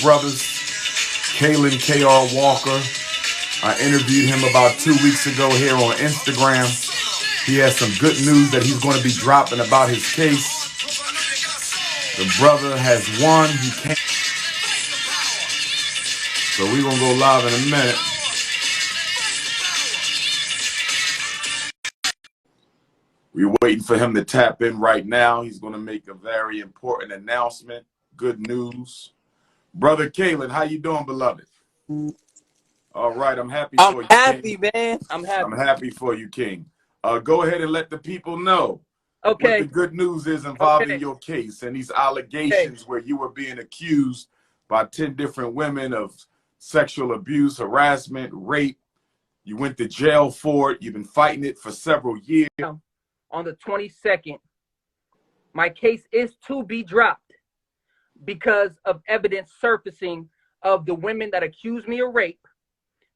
brothers, Kaalan K.R. Walker. I interviewed him about 2 weeks ago here on Instagram. He has some good news that he's going to be dropping about his case. The brother has won. He can't. So we're going to go live in a minute. We're waiting for him to tap in right now. He's going to make a very important announcement. Good news. Brother Kaalan, how you doing, beloved? All right, I'm happy for you, happy, King. man. I'm happy. I'm happy for you, King. Go ahead and let the people know what the good news is involving your case and these allegations where you were being accused by 10 different women of sexual abuse, harassment, rape. You went to jail for it. You've been fighting it for several years. On the 22nd, my case is to be dropped because of evidence surfacing of the women that accused me of rape,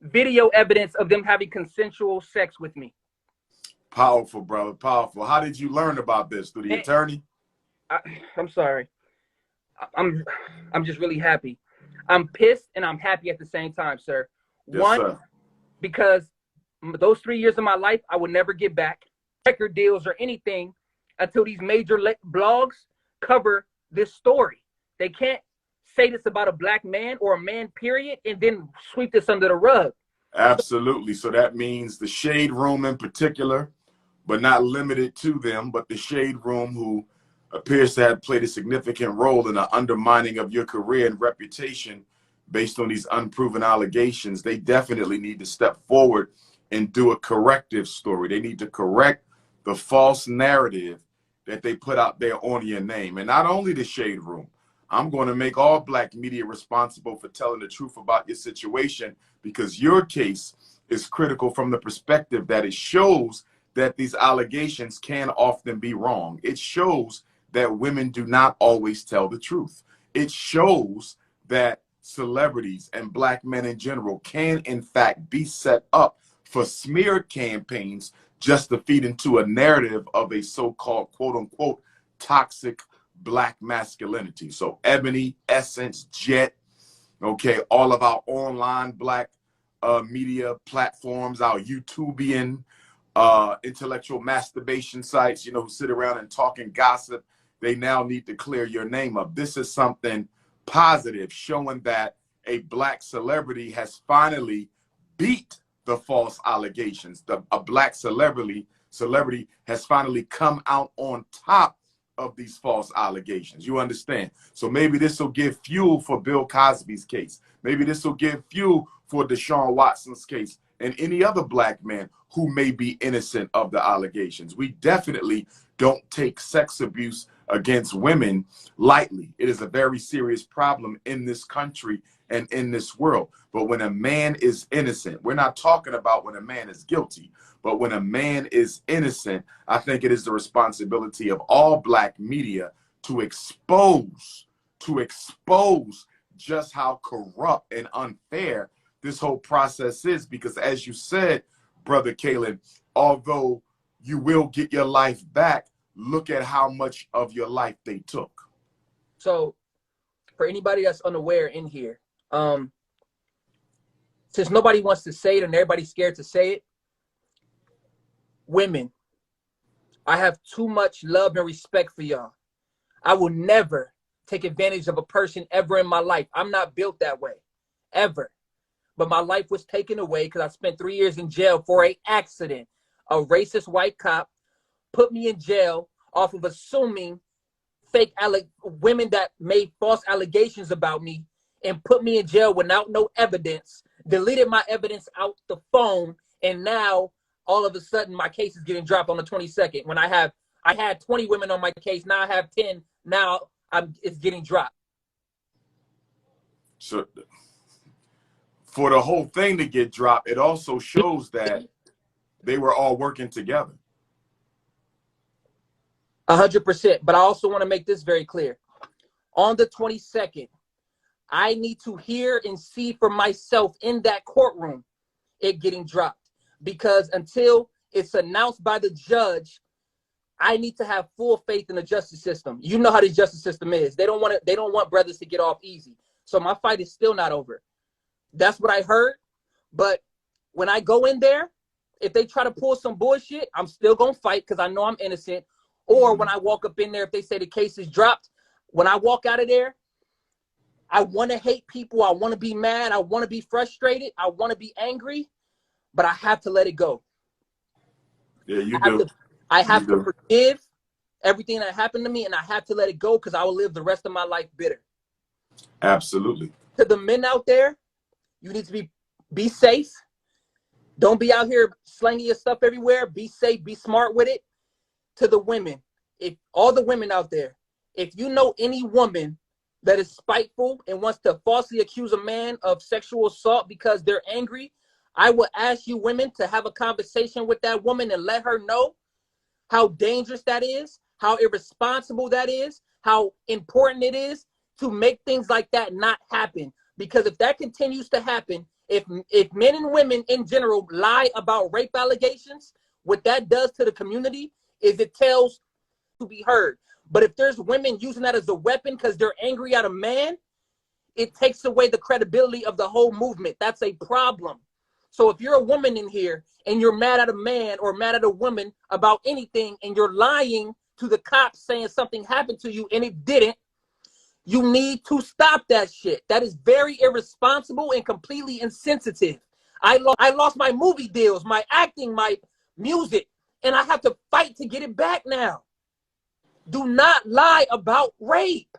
video evidence of them having consensual sex with me. Powerful, brother, powerful. How did you learn about this? Through the attorney? I'm sorry. I'm just really happy. I'm pissed and I'm happy at the same time, sir. Yes, One, sir. because those 3 years of my life, I would never get back record deals or anything until these major blogs cover this story. They can't say this about a black man or a man, period, and then sweep this under the rug. Absolutely. So that means the Shade Room in particular, but not limited to them, but the Shade Room, who appears to have played a significant role in the undermining of your career and reputation based on these unproven allegations, they definitely need to step forward and do a corrective story. They need to correct the false narrative that they put out there on your name. And not only the Shade Room, I'm going to make all black media responsible for telling the truth about your situation, because your case is critical from the perspective that it shows that these allegations can often be wrong. It shows that women do not always tell the truth. It shows that celebrities and black men in general can, in fact, be set up for smear campaigns just to feed into a narrative of a so-called, quote unquote, toxic black masculinity. So Ebony, Essence, Jet, okay, all of our online black media platforms, our YouTubian intellectual masturbation sites, you know, who sit around and talk and gossip, they now need to clear your name up. This is something positive, showing that a black celebrity has finally beat the false allegations. A black celebrity has finally come out on top of these false allegations. You understand? So maybe this will give fuel for Bill Cosby's case. Maybe this will give fuel for Deshaun Watson's case and any other black man who may be innocent of the allegations. We definitely don't take sex abuse against women lightly. It is a very serious problem in this country and in this world. But when a man is innocent, we're not talking about when a man is guilty, but when a man is innocent, I think it is the responsibility of all black media to expose just how corrupt and unfair this whole process is. Because as you said, Brother Kaalan, although you will get your life back, look at how much of your life they took. So for anybody that's unaware in here, since nobody wants to say it and everybody's scared to say it, women, I have too much love and respect for y'all. I will never take advantage of a person ever in my life. I'm not built that way, ever. But my life was taken away because I spent 3 years in jail for an accident. A racist white cop put me in jail off of assuming fake women that made false allegations about me and put me in jail without no evidence, deleted my evidence out the phone, and now all of a sudden my case is getting dropped on the 22nd when I had 20 women on my case. Now I have 10. Now it's getting dropped. So for the whole thing to get dropped, it also shows that they were all working together. 100%. But I also want to make this very clear. On the 22nd, I need to hear and see for myself in that courtroom it getting dropped. Because until it's announced by the judge, I need to have full faith in the justice system. You know how the justice system is. They don't want brothers to get off easy. So my fight is still not over. That's what I heard. But when I go in there, if they try to pull some bullshit, I'm still going to fight because I know I'm innocent. Or when I walk up in there, if they say the case is dropped, when I walk out of there, I want to hate people. I want to be mad. I want to be frustrated. I want to be angry, but I have to let it go. Yeah, you do. I have to forgive everything that happened to me, and I have to let it go because I will live the rest of my life bitter. Absolutely. To the men out there, you need to be safe. Don't be out here slanging your stuff everywhere. Be safe. Be smart with it. To the women, if all the women out there, if you know any woman that is spiteful and wants to falsely accuse a man of sexual assault because they're angry, I will ask you women to have a conversation with that woman and let her know how dangerous that is, how irresponsible that is, how important it is to make things like that not happen. Because if that continues to happen, if men and women in general lie about rape allegations, what that does to the community is it tells to be heard. But if there's women using that as a weapon because they're angry at a man, it takes away the credibility of the whole movement. That's a problem. So if you're a woman in here and you're mad at a man or mad at a woman about anything and you're lying to the cops saying something happened to you and it didn't, you need to stop that shit. That is very irresponsible and completely insensitive. I lost my movie deals, my acting, my music, and I have to fight to get it back now. Do not lie about rape.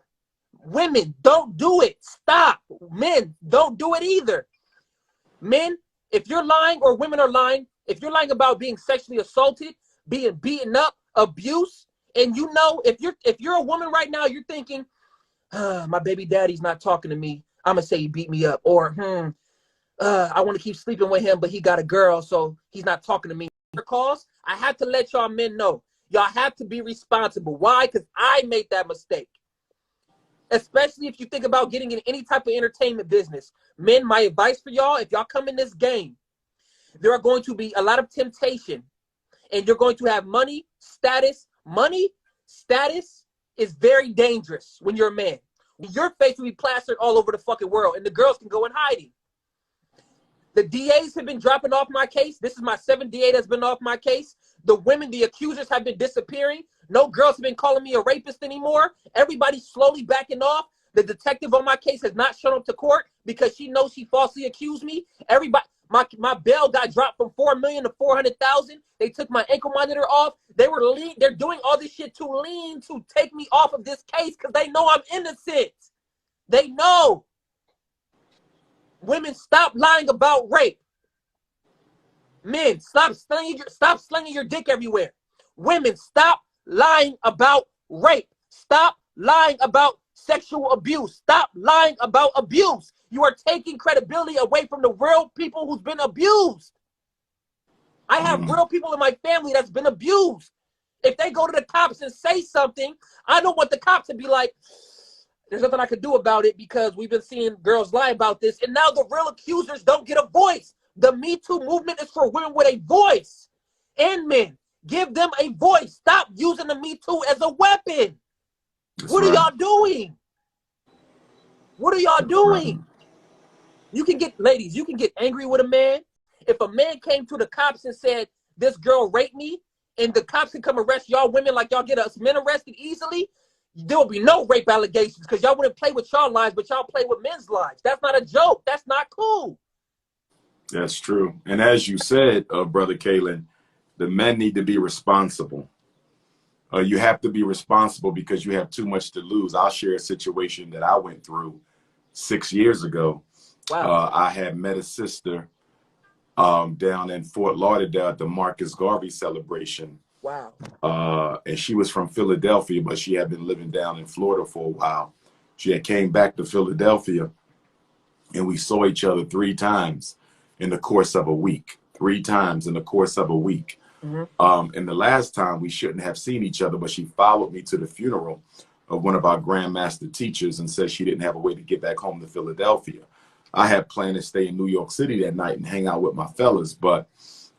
Women, don't do it. Stop. Men, don't do it either. Men, if you're lying or women are lying, if you're lying about being sexually assaulted, being beaten up, abuse, and you know, if you're a woman right now, you're thinking, my baby daddy's not talking to me, I'm gonna say he beat me up. Or, I want to keep sleeping with him, but he got a girl, so he's not talking to me. Calls, I have to let y'all men know. Y'all have to be responsible. Why? Because I made that mistake. Especially if you think about getting in any type of entertainment business. Men, my advice for y'all, if y'all come in this game, there are going to be a lot of temptation. And you're going to have money, status. Money, status is very dangerous when you're a man. Your face will be plastered all over the fucking world, and the girls can go in hiding. The DAs have been dropping off my case. This is my 7th DA that's been off my case. The women, the accusers have been disappearing. No girls have been calling me a rapist anymore. Everybody's slowly backing off. The detective on my case has not shown up to court because she knows she falsely accused me. Everybody, my bail got dropped from $4 million to $400,000. They took my ankle monitor off. They're doing all this shit to take me off of this case because they know I'm innocent. They know. Women, stop lying about rape. Men, stop slinging your dick everywhere. Women, stop lying about rape. Stop lying about sexual abuse. Stop lying about abuse. You are taking credibility away from the real people who's been abused. I have real people in my family that's been abused. If they go to the cops and say something, I don't want the cops to be like, there's nothing I could do about it because we've been seeing girls lie about this. And now the real accusers don't get a voice. The Me Too movement is for women with a voice. And men, give them a voice. Stop using the Me Too as a weapon. What are y'all doing? What are y'all doing? You can get, ladies, you can get angry with a man. If a man came to the cops and said, this girl raped me, and the cops can come arrest y'all women like y'all get us men arrested easily, there will be no rape allegations because y'all wouldn't play with y'all lives, but y'all play with men's lives. That's not a joke. That's not cool. That's true. And as you said, Brother Kaalan, the men need to be responsible. You have to be responsible because you have too much to lose. I'll share a situation that I went through 6 years ago. Wow. I had met a sister down in Fort Lauderdale at the Marcus Garvey celebration. Wow. And she was from Philadelphia, but she had been living down in Florida for a while. She had came back to Philadelphia, and we saw each other 3 times in the course of a week. 3 times in the course of a week. And the last time we shouldn't have seen each other, but she followed me to the funeral of one of our Grandmaster teachers and said she didn't have a way to get back home to Philadelphia. I had planned to stay in New York City that night and hang out with my fellas, but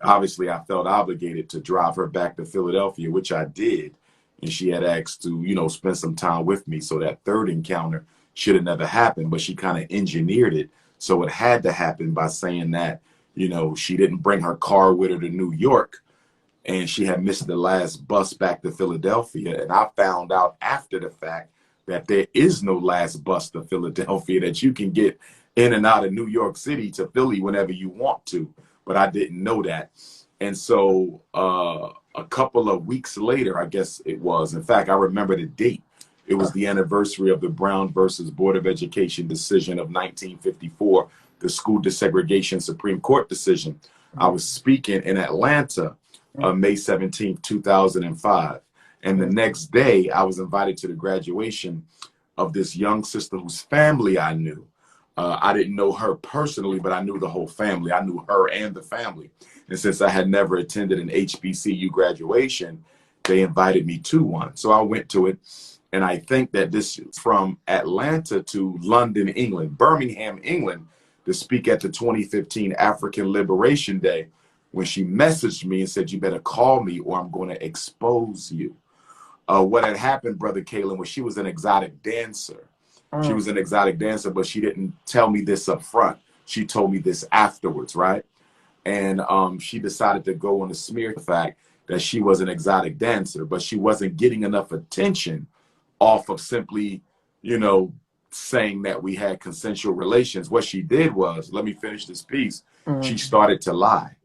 obviously I felt obligated to drive her back to Philadelphia, which I did. And she had asked to, you know, spend some time with me. So that third encounter, should have never happened, but she kind of engineered it so it had to happen by saying that, you know, she didn't bring her car with her to New York and she had missed the last bus back to Philadelphia. And I found out after the fact that there is no last bus to Philadelphia, that you can get in and out of New York City to Philly whenever you want to. But I didn't know that. And so a couple of weeks later, I guess it was, in fact, I remember the date. It was the anniversary of the Brown versus Board of Education decision of 1954, the school desegregation Supreme Court decision. I was speaking in Atlanta, May 17th, 2005. And the next day, I was invited to the graduation of this young sister whose family I knew. I didn't know her personally, but I knew the whole family. I knew her and the family. And since I had never attended an HBCU graduation, they invited me to one. So I went to it. And I think that this is from Atlanta to London, England, Birmingham, England, to speak at the 2015 African Liberation Day, when she messaged me and said, you better call me or I'm going to expose you. What had happened, Brother Kaalan, was she was an exotic dancer. She was an exotic dancer, but she didn't tell me this up front. She told me this afterwards, right? And she decided to go on to smear the fact that she was an exotic dancer, but she wasn't getting enough attention off of simply, you know, saying that we had consensual relations. What she did was, let me finish this piece. She started to lie.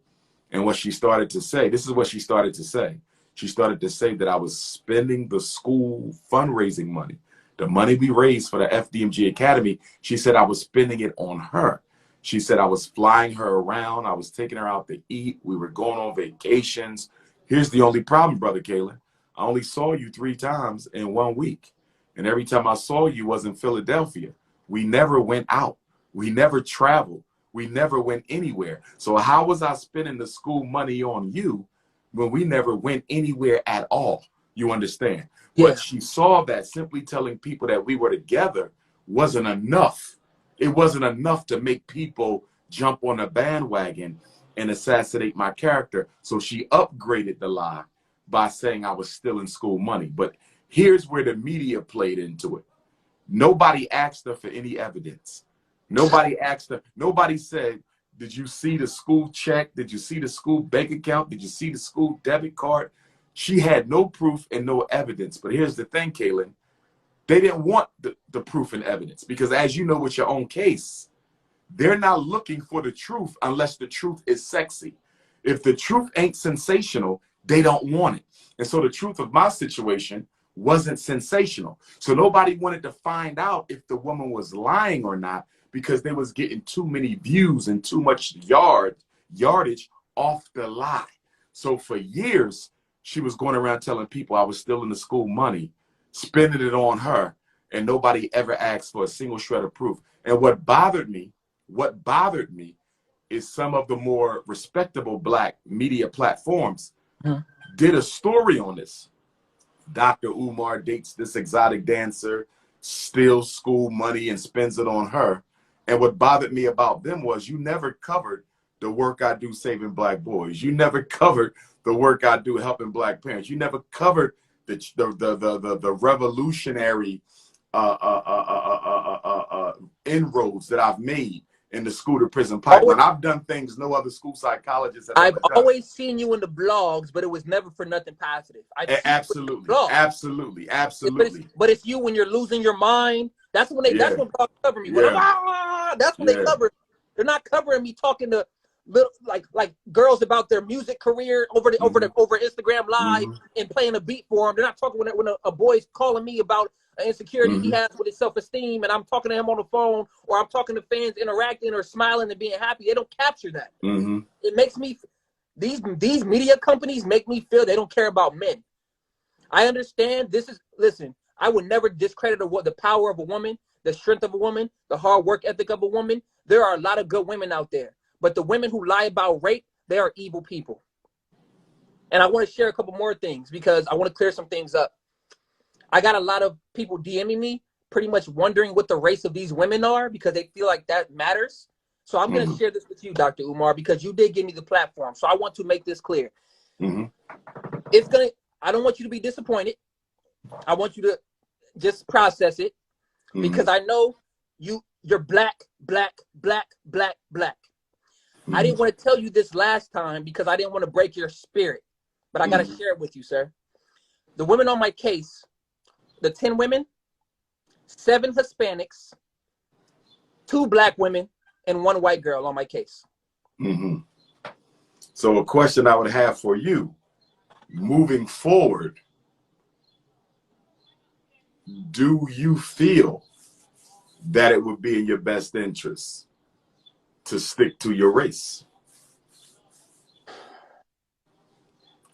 And what she started to say, this is what she started to say. She started to say that I was spending the school fundraising money, the money we raised for the FDMG Academy. She said I was spending it on her. She said I was flying her around. I was taking her out to eat. We were going on vacations. Here's the only problem, Brother Kaalan. I only saw you 3 times in 1 week. And every time I saw you was in Philadelphia. We never went out. We never traveled. We never went anywhere. So how was I spending the school money on you when we never went anywhere at all? You understand? Yeah. But she saw that simply telling people that we were together wasn't enough. It wasn't enough to make people jump on a bandwagon and assassinate my character. So she upgraded the lie by saying I was stealing school money. But here's where the media played into it. Nobody asked her for any evidence. Nobody asked her. Nobody said, did you see the school check? Did you see the school bank account? Did you see the school debit card? She had no proof and no evidence. But here's the thing, Kaalan. They didn't want the proof and evidence because, as you know, with your own case, they're not looking for the truth unless the truth is sexy. If the truth ain't sensational, they don't want it. And so the truth of my situation wasn't sensational. So nobody wanted to find out if the woman was lying or not because they was getting too many views and too much yardage off the lie. So for years, she was going around telling people I was stealing the school money, spending it on her, and nobody ever asked for a single shred of proof. And what bothered me is some of the more respectable Black media platforms did a story on this. Dr. Umar dates this exotic dancer, steals school money and spends it on her. And what bothered me about them was you never covered the work I do saving Black boys. You never covered the work I do helping Black parents. You never covered the revolutionary inroads that I've made in the school to prison pipeline. I've done things no other school psychologist has I've ever done. always seen you in the blogs, but it was never for nothing positive. Absolutely. But it's you when you're losing your mind. That's when that's when blogs cover me. When that's when they cover. They're not covering me talking to little like girls about their music career over Instagram Live and playing a beat for them. They're not talking when a boy's calling me about an insecurity he has with his self-esteem, and I'm talking to him on the phone, or I'm talking to fans interacting or smiling and being happy. They don't capture that. It makes me, these media companies make me feel they don't care about men. I understand listen, I would never discredit the power of a woman, the strength of a woman, the hard work ethic of a woman. There are a lot of good women out there, but the women who lie about rape, they are evil people. And I want to share a couple more things because I want to clear some things up. I got a lot of people DMing me pretty much wondering what the race of these women are because they feel like that matters. So I'm going to share this with you, Dr. Umar, because you did give me the platform. So I want to make this clear. I don't want you to be disappointed. I want you to just process it. because I know you're black, black, black, black, black. I didn't want to tell you this last time because I didn't want to break your spirit, but I got to share it with you, sir. The women on my case, the 10 women, 7 Hispanics, 2 black women, and 1 white girl on my case. So a question I would have for you, moving forward, do you feel that it would be in your best interest to stick to your race?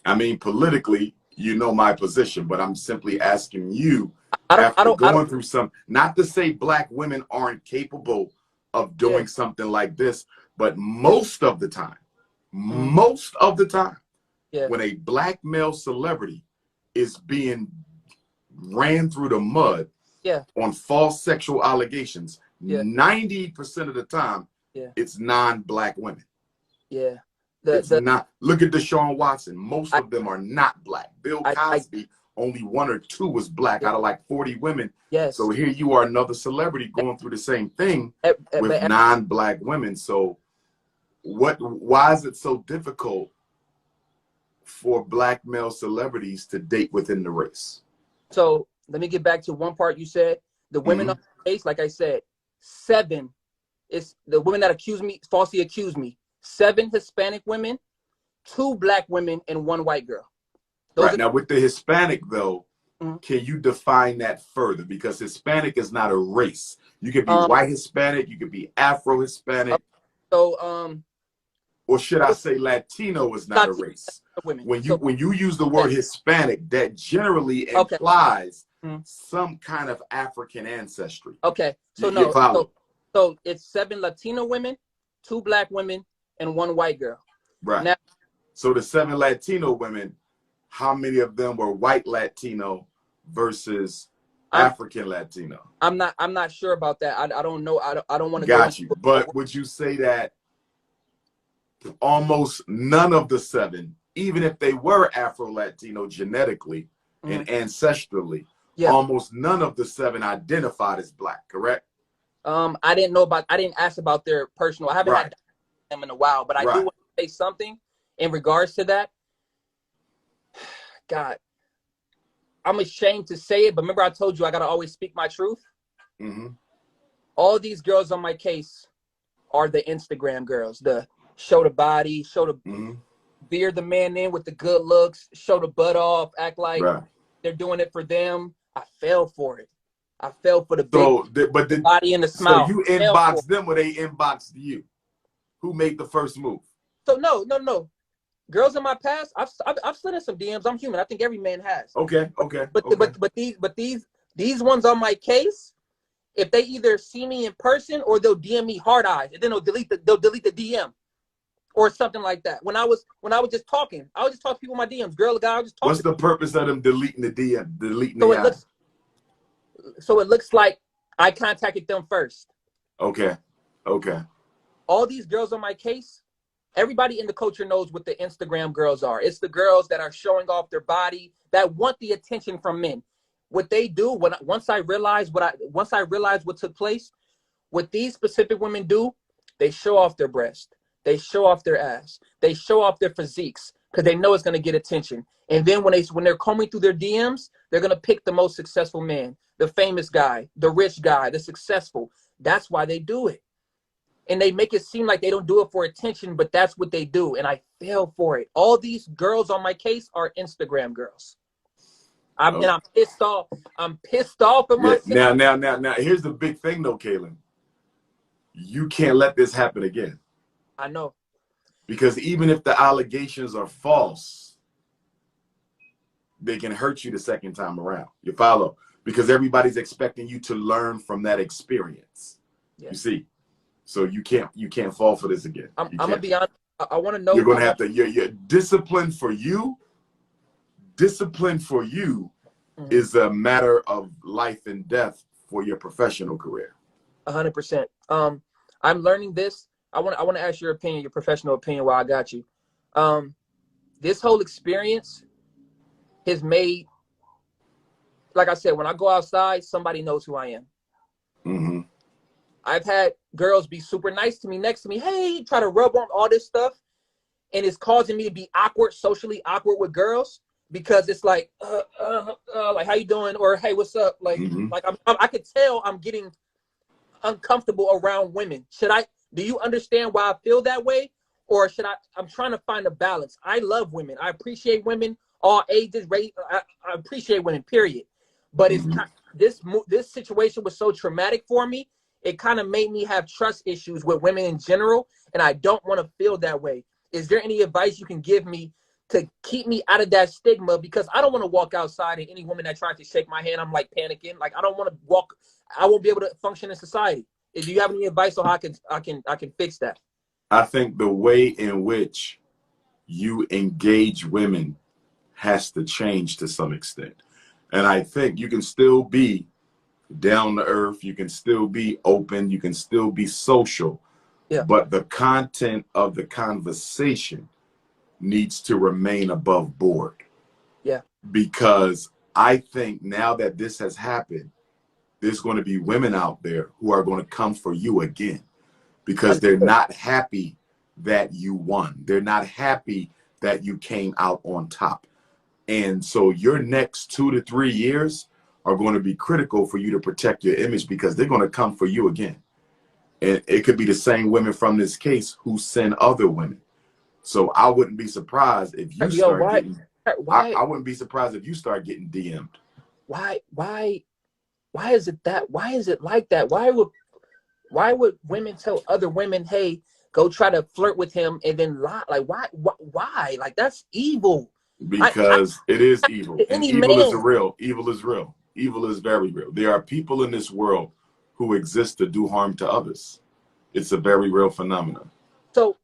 I mean, politically, you know my position, but I'm simply asking you, going through some, not to say black women aren't capable of doing something like this, but most of the time, when a black male celebrity is being ran through the mud on false sexual allegations, 90% of the time, it's non-black women. It's not. Look at Deshaun Watson. Most of them are not black. Bill Cosby, only 1 or 2 was black out of like 40 women. So here you are, another celebrity going through the same thing with non-black women. So why is it so difficult for black male celebrities to date within the race? So let me get back to one part you said. The women on the case, like I said, 7 is the women that falsely accused me. 7 Hispanic women, 2 black women, and 1 white girl. Right. Now with the Hispanic though, can you define that further? Because Hispanic is not a race. You could be white Hispanic, you could be Afro Hispanic. Or should I say Latino is not a race? When you use the word Hispanic, that generally implies some kind of African ancestry. So it's 7 Latino women, 2 black women, and 1 white girl. Right. Now, so the 7 Latino women, how many of them were white Latino versus African Latino? I'm not sure about that. I don't know. I don't want to. Got you. But would you say that almost none of the 7, even if they were Afro Latino genetically and ancestrally, almost none of the 7 identified as black? Correct. I didn't ask about their personal. I haven't had them in a while, but I do want to say something in regards to that. God, I'm ashamed to say it, but remember I told you I gotta always speak my truth. All these girls on my case are the Instagram girls, the show the body, show the beard the man in with the good looks, show the butt off, act like they're doing it for them. I fell for it. I fell for the big body and the smile. So you inboxed them or they inboxed you? Who made the first move? So no. Girls in my past, I've slid in some DMs. I'm human. I think every man has. Okay. But these ones on my case, if they either see me in person or they'll DM me hard eyes, and then they'll delete the DM or something like that. When I was just talking, I would just talk to people in my DMs. Girl, guy, I was just talking. What's the purpose of them deleting the DM, deleting so the it looks, so it looks like I contacted them first. Okay. All these girls on my case, everybody in the culture knows what the Instagram girls are. It's the girls that are showing off their body, that want the attention from men. What they do, once I realized what took place, what these specific women do, they show off their breast, they show off their ass, they show off their physiques because they know it's going to get attention. And then when they're combing through their DMs, they're going to pick the most successful man, the famous guy, the rich guy, the successful. That's why they do it. And they make it seem like they don't do it for attention, but that's what they do. And I fell for it. All these girls on my case are Instagram girls. And I'm pissed off. I'm pissed off at myself. Now, here's the big thing though, Kaalan. You can't let this happen again. I know. Because even if the allegations are false, they can hurt you the second time around. You follow? Because everybody's expecting you to learn from that experience. You see? So you can't fall for this again. I'm gonna be honest. I want to know. You're gonna have to. Your discipline for you. Discipline for you is a matter of life and death for your professional career. 100%. I'm learning this. I want to ask your opinion, your professional opinion, while I got you. This whole experience has made, like I said, when I go outside, somebody knows who I am. I've had girls be super nice to me, next to me, hey, try to rub on all this stuff, and it's causing me to be awkward, socially awkward with girls because it's like, like how you doing, or hey, what's up, like I could tell I'm getting uncomfortable around women. Do you understand why I feel that way? Or I'm trying to find a balance. I love women. I appreciate women, all ages, race. I appreciate women, period. But it's this situation was so traumatic for me. It kind of made me have trust issues with women in general. And I don't want to feel that way. Is there any advice you can give me to keep me out of that stigma? Because I don't want to walk outside and any woman that tries to shake my hand, I'm like panicking. Like I don't want to walk. I won't be able to function in society. Do you have any advice on how I can fix that? I think the way in which you engage women has to change to some extent. And I think you can still be down to earth, you can still be open, you can still be social, but the content of the conversation needs to remain above board. Yeah. Because I think now that this has happened, there's going to be women out there who are going to come for you again because they're not happy that you won. They're not happy that you came out on top. And so your next 2 to 3 years are going to be critical for you to protect your image because they're going to come for you again. And it could be the same women from this case who send other women. So I wouldn't be surprised if you I wouldn't be surprised if you start getting DM'd. Why is it that? Why is it like that? Why would women tell other women, hey, go try to flirt with him and then lie? Like why? Like that's evil. Because it is evil. And evil is real. Evil is real. Evil is very real. There are people in this world who exist to do harm to others. It's a very real phenomenon. So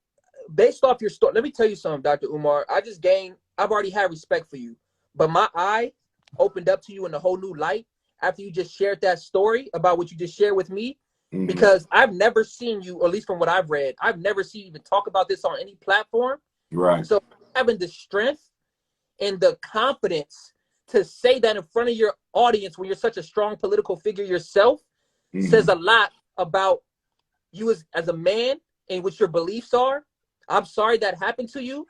based off your story, let me tell you something, Dr. Umar. I've already had respect for you, but my eye opened up to you in a whole new light after you just shared that story about what you just shared with me, because I've never seen you, or at least from what I've read, I've never seen you even talk about this on any platform. Right. So having the strength and the confidence to say that in front of your audience when you're such a strong political figure yourself says a lot about you as a man and what your beliefs are. I'm sorry that happened to you,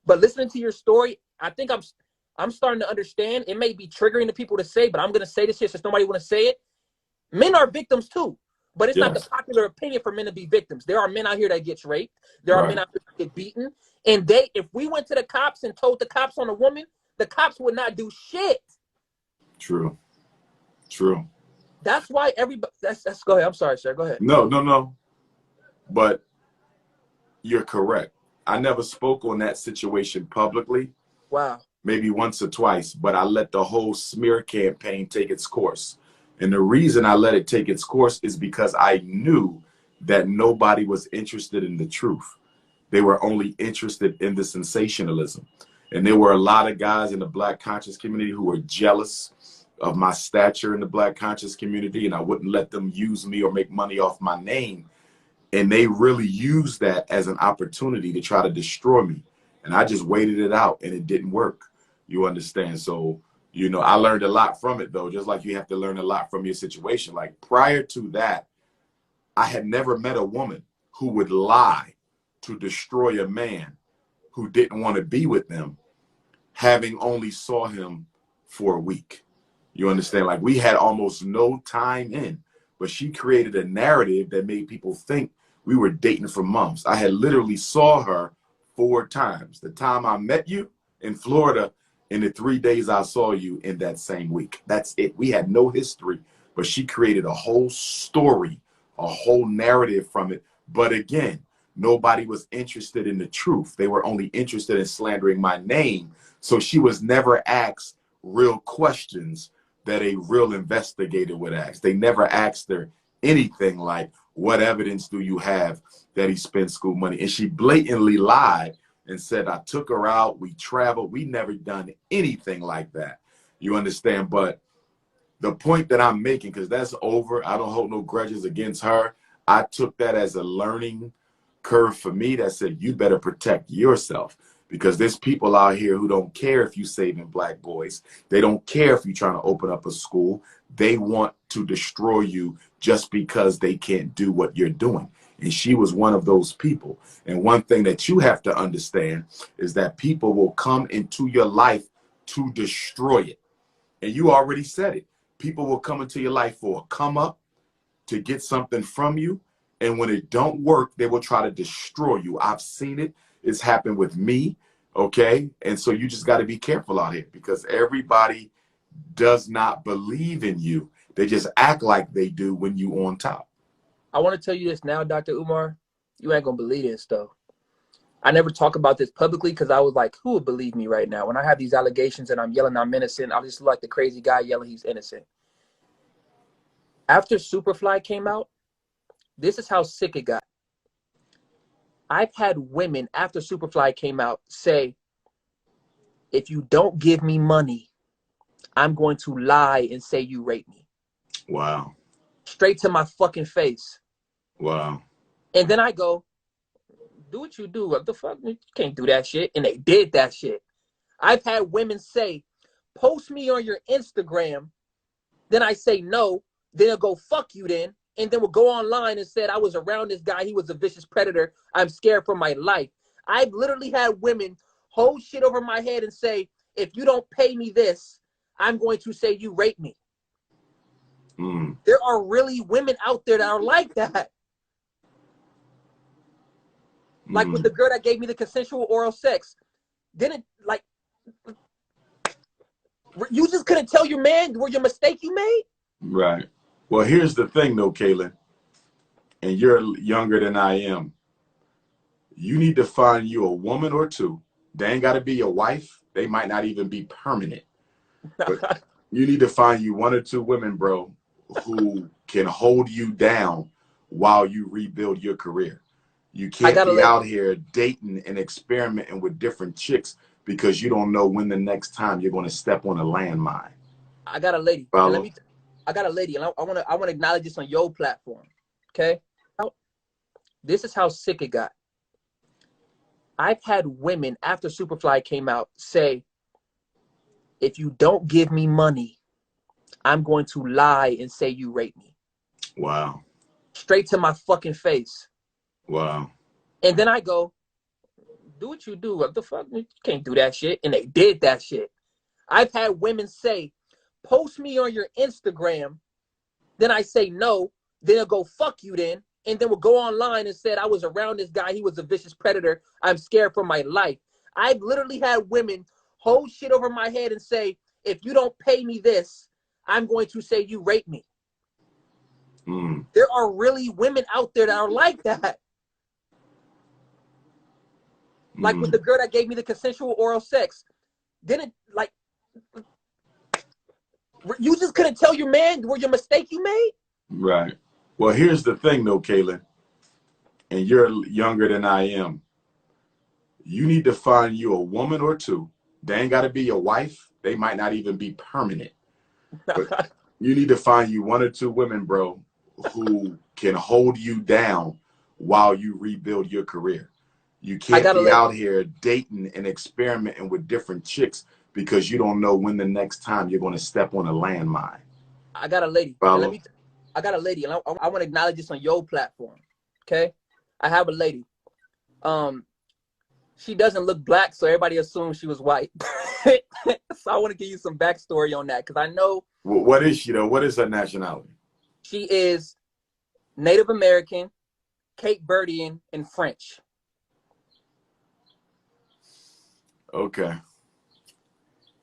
but listening to your story, I think I'm starting to understand. It may be triggering to people to say, but I'm going to say this here since nobody want to say it. Men are victims too, but it's not the popular opinion for men to be victims. There are men out here that gets raped. There are men out here that get beaten. And if we went to the cops and told the cops on a woman, the cops would not do shit. True. That's why everybody, that's go ahead. I'm sorry, sir. Go ahead. No. But you're correct. I never spoke on that situation publicly. Wow. Maybe once or twice, but I let the whole smear campaign take its course. And the reason I let it take its course is because I knew that nobody was interested in the truth. They were only interested in the sensationalism. And there were a lot of guys in the Black conscious community who were jealous of my stature in the Black conscious community, and I wouldn't let them use me or make money off my name. And they really used that as an opportunity to try to destroy me. And I just waited it out, and it didn't work. You understand? So, you know, I learned a lot from it, though, just like you have to learn a lot from your situation. Like prior to that, I had never met a woman who would lie to destroy a man who didn't want to be with them, having only saw him for a week. You understand? Like we had almost no time in, but she created a narrative that made people think we were dating for months. I had literally saw her 4 times. The time I met you in Florida, in the 3 days I saw you in that same week. That's it. We had no history, but she created a whole story, a whole narrative from it. But again, nobody was interested in the truth. They were only interested in slandering my name. So she was never asked real questions that a real investigator would ask. They never asked her anything like, what evidence do you have that he spent school money? And she blatantly lied and said, I took her out, we traveled, we never done anything like that. You understand? But the point that I'm making, because that's over, I don't hold no grudges against her. I took that as a learning curve for me that said, you better protect yourself, because there's people out here who don't care if you saving Black boys. They don't care if you're trying to open up a school. they want to destroy you just because they can't do what you're doing. And she was one of those people. And one thing that you have to understand is that people will come into your life to destroy it. And you already said it. People will come into your life for a come up, to get something from you. And when it don't work, they will try to destroy you. I've seen it. It's happened with me. Okay. And so you just got to be careful out here, because everybody does not believe in you. They just act like they do when you on top. I want to tell you this now, Dr. Umar. You ain't going to believe this, though. I never talk about this publicly because I was like, who would believe me right now? When I have these allegations and I'm yelling I'm innocent, I just look like the crazy guy yelling he's innocent. After Superfly came out, this is how sick it got. I've had women after Superfly came out say, if you don't give me money, I'm going to lie and say you raped me. Wow. Straight to my fucking face. Wow. And then I go, do what you do. What the fuck? You can't do that shit. And they did that shit. I've had women say, post me on your Instagram. Then I say no. Then they'll go, fuck you then. And then we'll go online and said, I was around this guy. He was a vicious predator. I'm scared for my life. I've literally had women hold shit over my head and say, if you don't pay me this, I'm going to say you raped me. Mm. There are really women out there that are like that. Like with the girl that gave me the consensual oral sex. Didn't, like, you just couldn't tell your man where your mistake you made? Right. Well, here's the thing, though, Kaalan, and you're younger than I am. You need to find you a woman or two. They ain't got to be your wife. They might not even be permanent. But you need to find you one or two women, bro, who can hold you down while you rebuild your career. You can't be out here dating and experimenting with different chicks because you don't know when the next time you're going to step on a landmine. I got a lady. And I got a lady, and I want to acknowledge this on your platform. Okay? This is how sick it got. I've had women after Superfly came out say, if you don't give me money, I'm going to lie and say you raped me. Wow. Straight to my fucking face. Wow. And then I go, do what you do. What the fuck? You can't do that shit. And they did that shit. I've had women say, post me on your Instagram. Then I say no. Then they'll go, fuck you then. And then we'll go online and said, I was around this guy. He was a vicious predator. I'm scared for my life. I've literally had women hold shit over my head and say, if you don't pay me this, I'm going to say you raped me. Mm. There are really women out there that are like that. Like with the girl that gave me the consensual oral sex. Didn't, like, you just couldn't tell your man where your mistake you made? Right. Well, here's the thing, though, Kaalan, and you're younger than I am. You need to find you a woman or two. They ain't got to be your wife. They might not even be permanent. But you need to find you one or two women, bro, who can hold you down while you rebuild your career. You can't be out here dating and experimenting with different chicks because you don't know when the next time you're going to step on a landmine. I got a lady. And I got a lady, and I want to acknowledge this on your platform. Okay? I have a lady. She doesn't look black, so everybody assumes she was white. So I want to give you some backstory on that, because I know. What is she, though? What is her nationality? She is Native American, Cape Verdean, and French. Okay.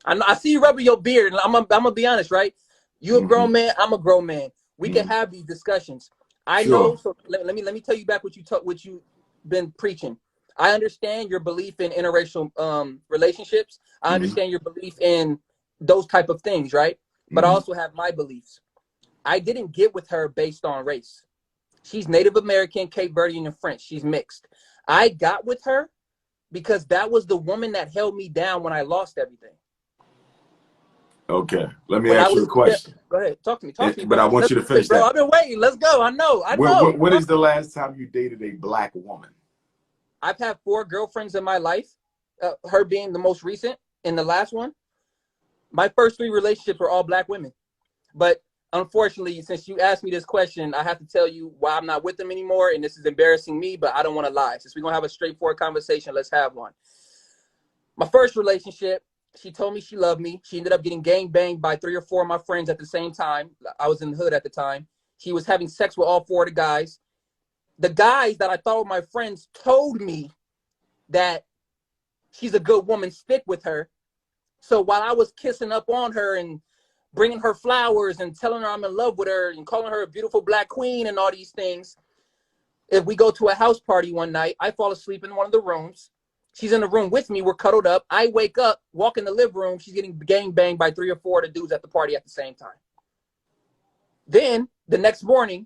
I see you rubbing your beard, and I'm gonna be honest, right? You a grown man, I'm a grown man. We can have these discussions. I know. So let me tell you back what you been preaching. I understand your belief in interracial relationships. I understand your belief in those type of things, right? But I also have my beliefs. I didn't get with her based on race. She's Native American, Cape Verdean, and French. She's mixed. I got with her because that was the woman that held me down when I lost everything. Okay. Let me ask you a question. Go ahead. Talk to me. Talk to me, But I want you to finish that. Bro, I've been waiting. Let's go. I know. When is the last time you dated a black woman? I've had 4 girlfriends in my life, her being the most recent and the last one. My first 3 relationships were all black women. But unfortunately, since you asked me this question, I have to tell you why I'm not with them anymore, and this is embarrassing me, but I don't want to lie. Since we're going to have a straightforward conversation, let's have one. My first relationship, she told me she loved me. She ended up getting gang banged by 3 or 4 of my friends at the same time. I was in the hood at the time. She was having sex with all 4 of the guys. The guys that I thought were my friends told me that she's a good woman, stick with her. So while I was kissing up on her and bringing her flowers and telling her I'm in love with her and calling her a beautiful black queen and all these things, if we go to a house party one night, I fall asleep in one of the rooms. She's in the room with me. We're cuddled up. I wake up, walk in the living room. She's getting gang banged by 3 or 4 of the dudes at the party at the same time. Then the next morning,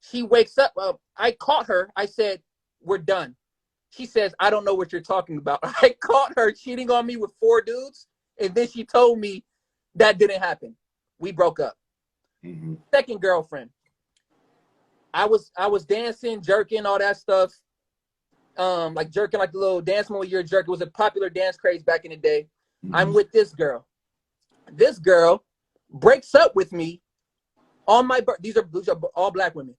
she wakes up. I caught her. I said, we're done. She says, I don't know what you're talking about. I caught her cheating on me with 4 dudes. And then she told me that didn't happen. We broke up. Mm-hmm. Second girlfriend. I was dancing, jerking, all that stuff. Like jerking, like the little dance move you're jerking. It was a popular dance craze back in the day. Mm-hmm. I'm with this girl. This girl breaks up with me on my birthday. These are all black women.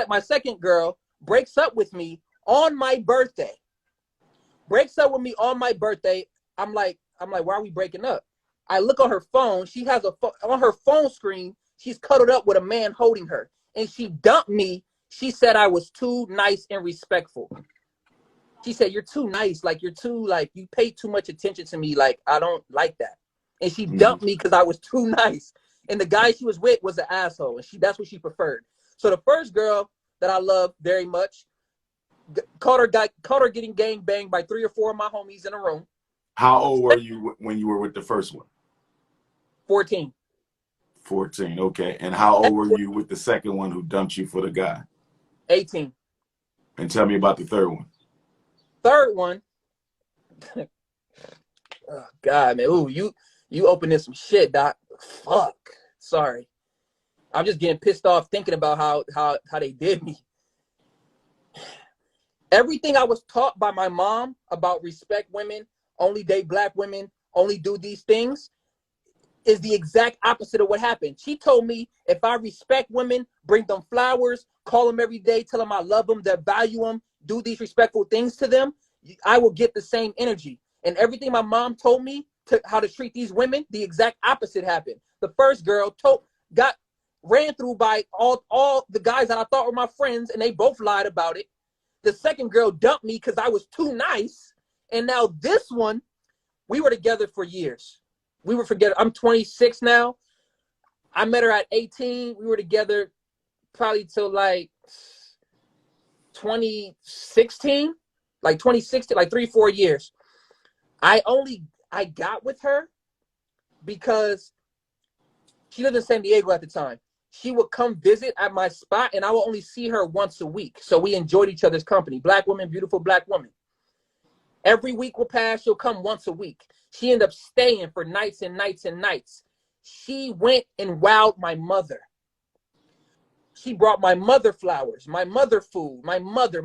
My second girl breaks up with me on my birthday. Breaks up with me on my birthday. I'm like, why are we breaking up? I look on her phone. She has on her phone screen, she's cuddled up with a man holding her. And she dumped me. She said I was too nice and respectful. She said, you're too nice. Like, you pay too much attention to me. Like, I don't like that. And she dumped me because I was too nice. And the guy she was with was an asshole. And that's what she preferred. So the first girl that I love very much, caught her getting gang banged by 3 or 4 of my homies in a room. How old were you when you were with the first one? 14. 14, okay. And how old were you with the second one who dumped you for the guy? 18. And tell me about the third one. Third one. Oh God, man. Ooh, you opening some shit, Doc. Fuck. Sorry. I'm just getting pissed off thinking about how they did me. Everything I was taught by my mom about respect women, only date black women, only do these things, is the exact opposite of what happened. She told me if I respect women, bring them flowers, call them every day, tell them I love them, that value them, do these respectful things to them, I will get the same energy. And everything my mom told me how to treat these women, the exact opposite happened. The first girl ran through by all the guys that I thought were my friends, and they both lied about it. The second girl dumped me because I was too nice. And now this one, we were together for years. I'm 26 now. I met her at 18. We were together probably till like 2016, like 3-4 years. I got with her because she lived in San Diego at the time. She would come visit at my spot, and I would only see her once a week. So we enjoyed each other's company. Black woman, beautiful black woman. Every week will pass. She'll come once a week. She ended up staying for nights and nights and nights. She went and wowed my mother. She brought my mother flowers, my mother food, my mother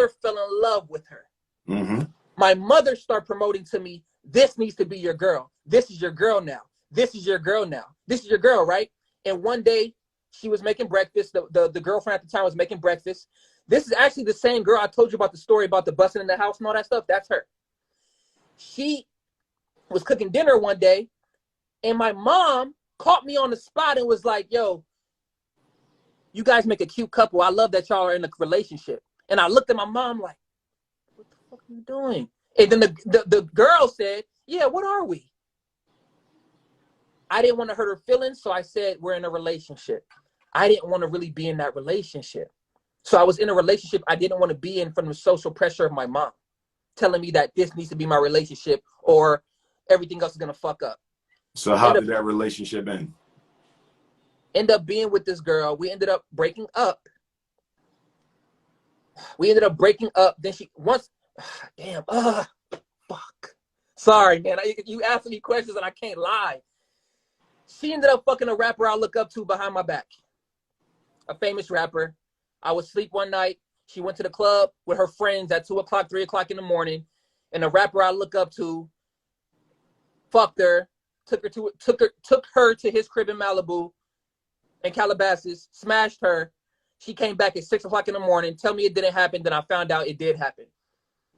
fell in love with her. Mm-hmm. My mother started promoting to me, this needs to be your girl. This is your girl now. This is your girl now. This is your girl, right? And one day she was making breakfast. The girlfriend at the time was making breakfast. This is actually the same girl I told you about the story about the busting in the house and all that stuff. That's her. She was cooking dinner one day, and my mom caught me on the spot and was like, yo, you guys make a cute couple. I love that y'all are in a relationship. And I looked at my mom like, what the fuck are you doing? And then the girl said, yeah, what are we? I didn't want to hurt her feelings, so I said, we're in a relationship. I didn't want to really be in that relationship. So I was in a relationship I didn't want to be in from the social pressure of my mom telling me that this needs to be my relationship or everything else is going to fuck up. So how did that relationship end? End up being with this girl. We ended up breaking up. Then fuck. Sorry, man. You asked me questions and I can't lie. She ended up fucking a rapper I look up to behind my back. A famous rapper. I was asleep one night. She went to the club with her friends at 2 o'clock, 3 o'clock in the morning. And the rapper I look up to fucked her, took her to his crib in Malibu, in Calabasas, smashed her. She came back at 6 o'clock in the morning, tell me it didn't happen. Then I found out it did happen.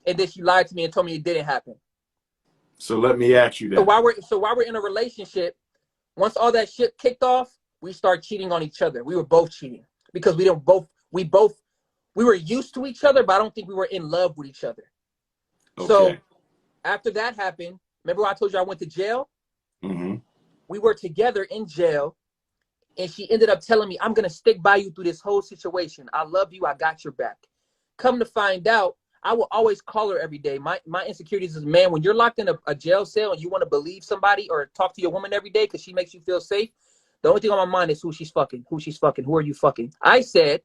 And then she lied to me and told me it didn't happen. So let me ask you So that. while we're in a relationship, once all that shit kicked off, we start cheating on each other. We were both cheating because we were used to each other, but I don't think we were in love with each other. Okay. So after that happened, remember I told you I went to jail? Mm-hmm. We were together in jail, and she ended up telling me, I'm going to stick by you through this whole situation. I love you. I got your back. Come to find out, I will always call her every day. My insecurities is, man, when you're locked in a jail cell and you want to believe somebody or talk to your woman every day because she makes you feel safe, the only thing on my mind is who she's fucking, who are you fucking? I said,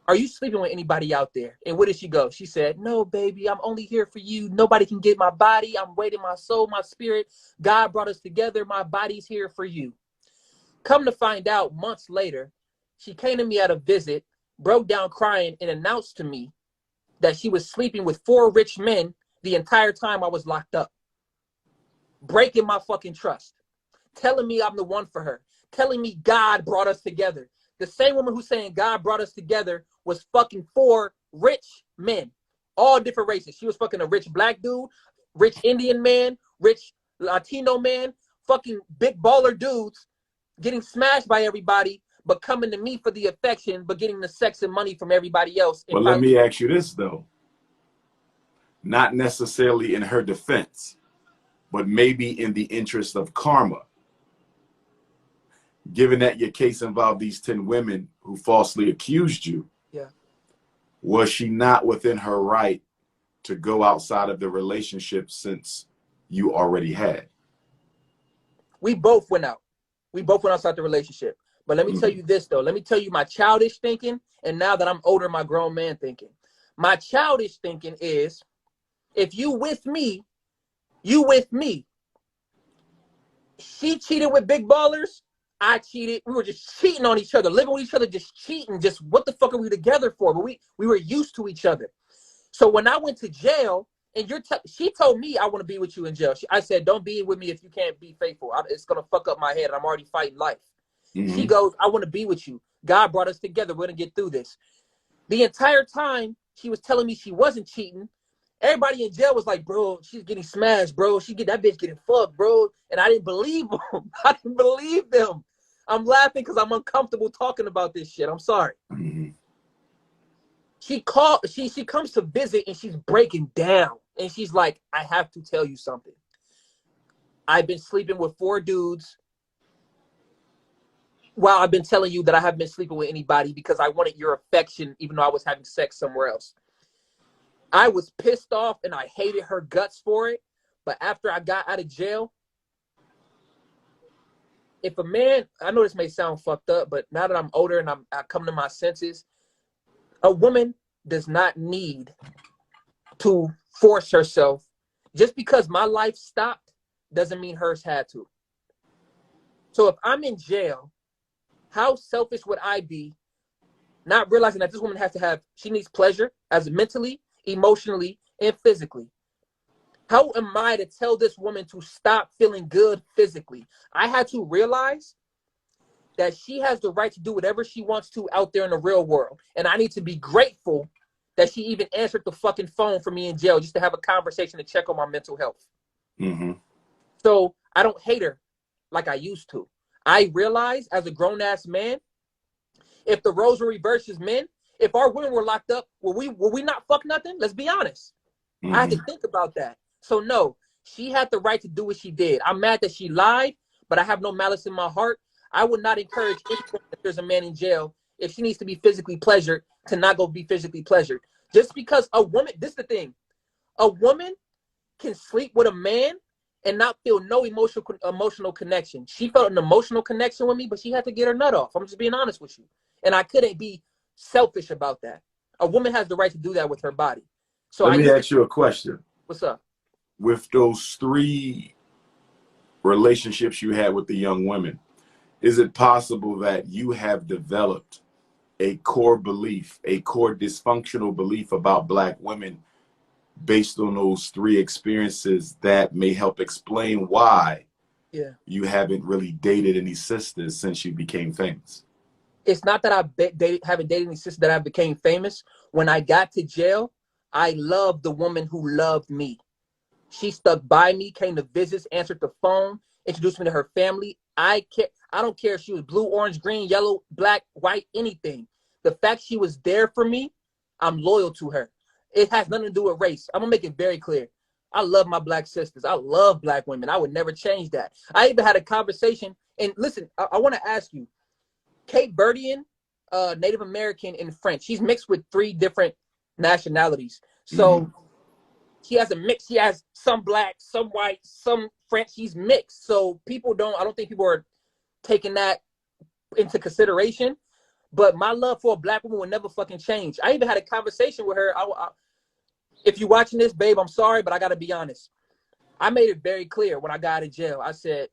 are you sleeping with anybody out there? And where did she go? She said, no, baby, I'm only here for you. Nobody can get my body. I'm waiting my soul, my spirit. God brought us together. My body's here for you. Come to find out, months later, she came to me at a visit, broke down crying, and announced to me that she was sleeping with 4 rich men the entire time I was locked up. Breaking my fucking trust. Telling me I'm the one for her. Telling me God brought us together. The same woman who's saying God brought us together was fucking 4 rich men. All different races. She was fucking a rich black dude, rich Indian man, rich Latino man, fucking big baller dudes getting smashed by everybody, but coming to me for the affection, but getting the sex and money from everybody else. But let me ask you this, though. Not necessarily in her defense, but maybe in the interest of karma. Given that your case involved these 10 women who falsely accused you, yeah, was she not within her right to go outside of the relationship since you already had? we both went out. We both went outside the relationship. But let me tell you this, though. Let me tell you my childish thinking, and now that I'm older, my grown man thinking. My childish thinking is, if you with me, you with me. She cheated with big ballers. I cheated. We were just cheating on each other, living with each other, just cheating. Just what the fuck are we together for? But we were used to each other. So when I went to jail, and she told me I want to be with you in jail. I said, don't be with me if you can't be faithful. It's gonna fuck up my head. I'm already fighting life. Mm-hmm. She goes, I want to be with you. God brought us together. We're gonna get through this. The entire time she was telling me she wasn't cheating, everybody in jail was like, bro, she's getting smashed, bro. That bitch getting fucked, bro. And I didn't believe them. I didn't believe them. I'm laughing because I'm uncomfortable talking about this shit. I'm sorry. Mm-hmm. She comes to visit and she's breaking down. And she's like, I have to tell you something. I've been sleeping with 4 dudes while I've been telling you that I haven't been sleeping with anybody because I wanted your affection, even though I was having sex somewhere else. I was pissed off and I hated her guts for it. But after I got out of jail, if a man, I know this may sound fucked up, but now that I'm older and I come to my senses, a woman does not need to force herself. Just because my life stopped doesn't mean hers had to. So if I'm in jail, how selfish would I be not realizing that this woman she needs pleasure as mentally, emotionally, and physically. How am I to tell this woman to stop feeling good physically? I had to realize that she has the right to do whatever she wants to out there in the real world. And I need to be grateful that she even answered the fucking phone for me in jail just to have a conversation to check on my mental health. Mm-hmm. So I don't hate her like I used to. I realize as a grown-ass man, if the roles were reversed as men, if our women were locked up, will we not fuck nothing? Let's be honest. Mm-hmm. I had to think about that. So no, she had the right to do what she did. I'm mad that she lied, but I have no malice in my heart. I would not encourage anyone if there's a man in jail, if she needs to be physically pleasured, to not go be physically pleasured. Just because a woman, this is the thing, a woman can sleep with a man and not feel no emotional connection. She felt an emotional connection with me, but she had to get her nut off. I'm just being honest with you. And I couldn't be selfish about that. A woman has the right to do that with her body. So let me ask you a question. What's up? With those 3 relationships you had with the young women, is it possible that you have developed a core belief, a core dysfunctional belief about Black women based on those 3 experiences that may help explain why Yeah. you haven't really dated any sisters since you became famous. It's not that haven't dated any sisters that I became famous. When I got to jail, I loved the woman who loved me. She stuck by me, came to visits, answered the phone, introduced me to her family. I don't care if she was blue, orange, green, yellow, black, white, anything. The fact she was there for me, I'm loyal to her. It has nothing to do with race. I'm gonna make it very clear. I love my black sisters. I love black women. I would never change that. I even had a conversation. And listen, I want to ask you, Cape Verdean, Native American, and French. She's mixed with 3 different nationalities. So she has a mix. She has some black, some white, some French. She's mixed. So I don't think people are taking that into consideration. But my love for a black woman will never fucking change. I even had a conversation with her. If you're watching this, babe, I'm sorry, but I got to be honest. I made it very clear when I got out of jail. I said,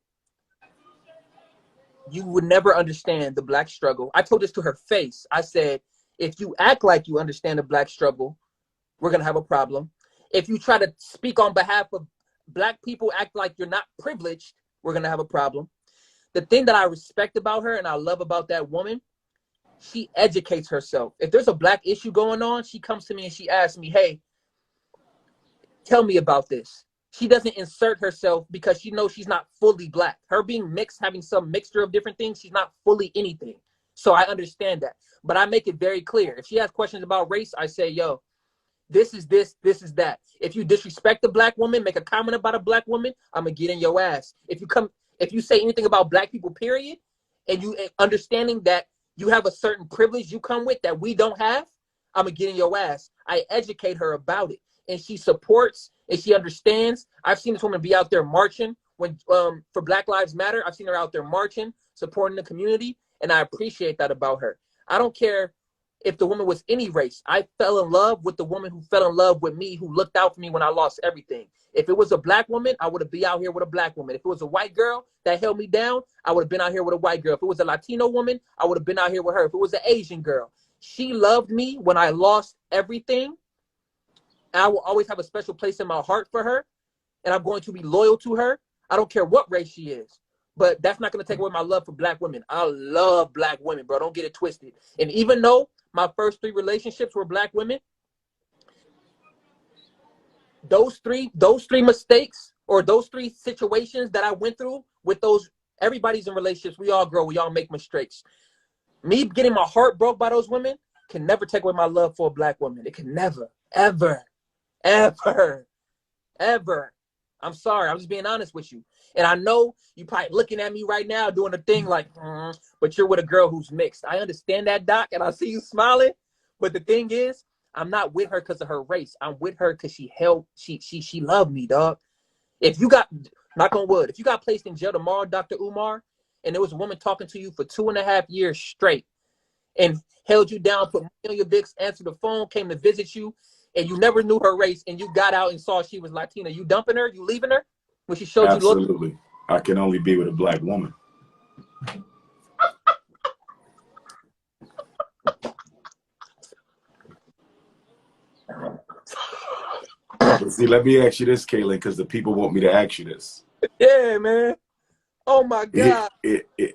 you would never understand the black struggle. I told this to her face. I said, if you act like you understand the black struggle, we're going to have a problem. If you try to speak on behalf of black people, act like you're not privileged, we're going to have a problem. The thing that I respect about her and I love about that woman, she educates herself. If there's a black issue going on, she comes to me and she asks me, hey, tell me about this. She doesn't insert herself because she knows she's not fully black. Her being mixed, having some mixture of different things, she's not fully anything. So I understand that. But I make it very clear. If she has questions about race, I say, yo, this is this is that. If you disrespect a black woman, make a comment about a black woman, I'm going to get in your ass. If you say anything about black people, period, and you understanding that you have a certain privilege you come with that we don't have, I'm going to get in your ass. I educate her about it. And she supports and she understands. I've seen this woman be out there marching for Black Lives Matter. I've seen her out there marching, supporting the community, and I appreciate that about her. I don't care if the woman was any race. I fell in love with the woman who fell in love with me, who looked out for me when I lost everything. If it was a black woman, I would have been out here with a black woman. If it was a white girl that held me down, I would have been out here with a white girl. If it was a Latino woman, I would have been out here with her. If it was an Asian girl, she loved me when I lost everything. I will always have a special place in my heart for her, and I'm going to be loyal to her. I don't care what race she is, but that's not going to take away my love for black women. I love black women, bro. Don't get it twisted. And even though my first 3 relationships were black women, those three mistakes or those 3 situations that I went through with those, everybody's in relationships. We all grow. We all make mistakes. Me getting my heart broke by those women can never take away my love for a black woman. It can never, ever. Ever. I'm sorry. I'm just being honest with you. And I know you probably looking at me right now doing a thing like, but you're with a girl who's mixed. I understand that, Doc, and I see you smiling. But the thing is, I'm not with her because of her race. I'm with her because she loved me, dog. If you got, knock on wood, if you got placed in jail tomorrow, Dr. Umar, and there was a woman talking to you for 2.5 years straight and held you down, put money on your dicks, answered the phone, came to visit you, and you never knew her race, and you got out and saw she was Latina, you dumping her? You leaving her when she showed Absolutely. you? Look, I can only be with a black woman. See, let me ask you this, Kaalan, because the people want me to ask you this. Yeah, man. Oh my God.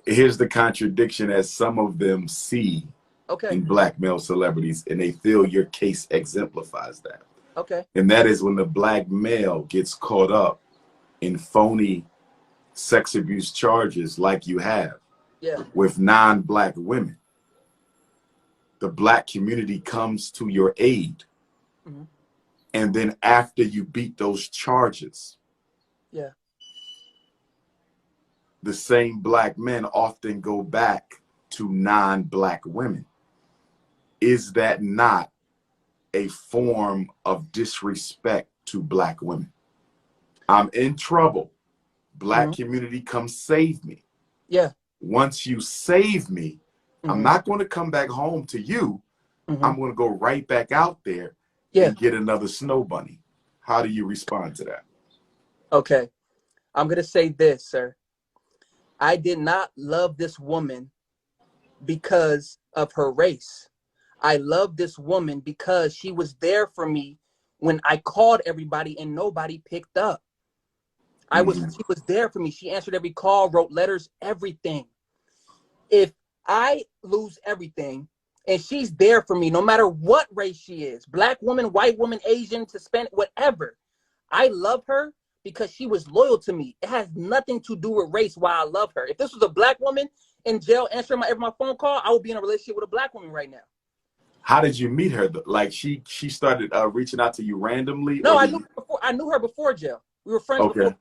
Here's the contradiction as some of them see in black male celebrities, and they feel your case exemplifies that. Okay. And that is when the black male gets caught up in phony sex abuse charges like you have with non-black women. The black community comes to your aid. And then after you beat those charges, the same black men often go back to non-black women. Is that not a form of disrespect to black women? I'm in trouble. Black community, come save me. Yeah. Once you save me, I'm not going to come back home to you. I'm going to go right back out there and get another snow bunny. How do you respond to that? Okay. I'm going to say this, sir. I did not love this woman because of her race. I love this woman because she was there for me when I called everybody and nobody picked up. She was there for me. She answered every call, wrote letters, everything. If I lose everything and she's there for me, no matter what race she is, black woman, white woman, Asian, Hispanic, whatever, I love her because she was loyal to me. It has nothing to do with race why I love her. If this was a black woman in jail answering my phone call, I would be in a relationship with a black woman right now. How did you meet her? Like she started reaching out to you randomly? No, Or I knew her before jail. We were friends okay. before.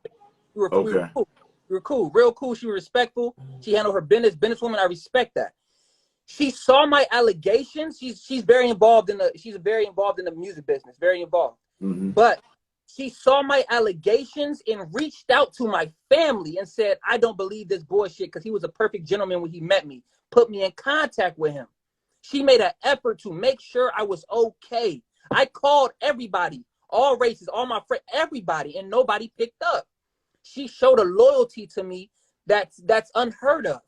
We were cool. We were cool, real cool. She was respectful. She handled her businesswoman. I respect that. She saw my allegations. She's very involved in the music business, very involved. But she saw my allegations and reached out to my family and said, I don't believe this bullshit, because he was a perfect gentleman when he met me, put me in contact with him. She made an effort to make sure I was okay. I called everybody, all races, all my friends, everybody, and nobody picked up. She showed a loyalty to me that's unheard of.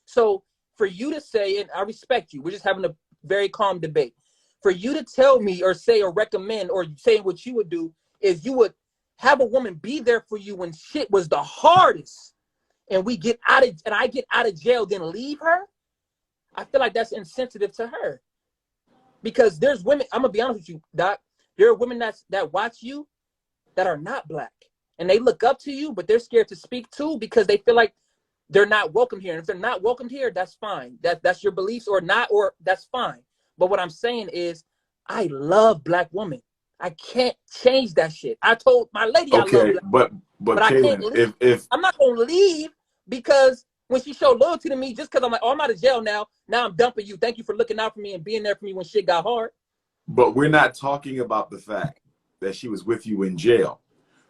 So for you to say, and I respect you, we're just having a very calm debate. For you to tell me or say or recommend or say what you would do is you would have a woman be there for you when shit was the hardest, and I get out of jail, then leave her. I feel like that's insensitive to her, because there's women, I'm gonna be honest with you, Doc. There are women that watch you that are not black, and they look up to you, but they're scared to speak to because they feel like they're not welcome here. And if they're not welcomed here, that's fine. That's your beliefs or not, or that's fine. But what I'm saying is, I love black women. I can't change that shit. I told my lady I love black women, but I can't leave. I'm not gonna leave because when she showed loyalty to me, just because I'm like, oh, I'm out of jail now I'm dumping you. Thank you for looking out for me and being there for me when shit got hard. But we're not talking about the fact that she was with you in jail.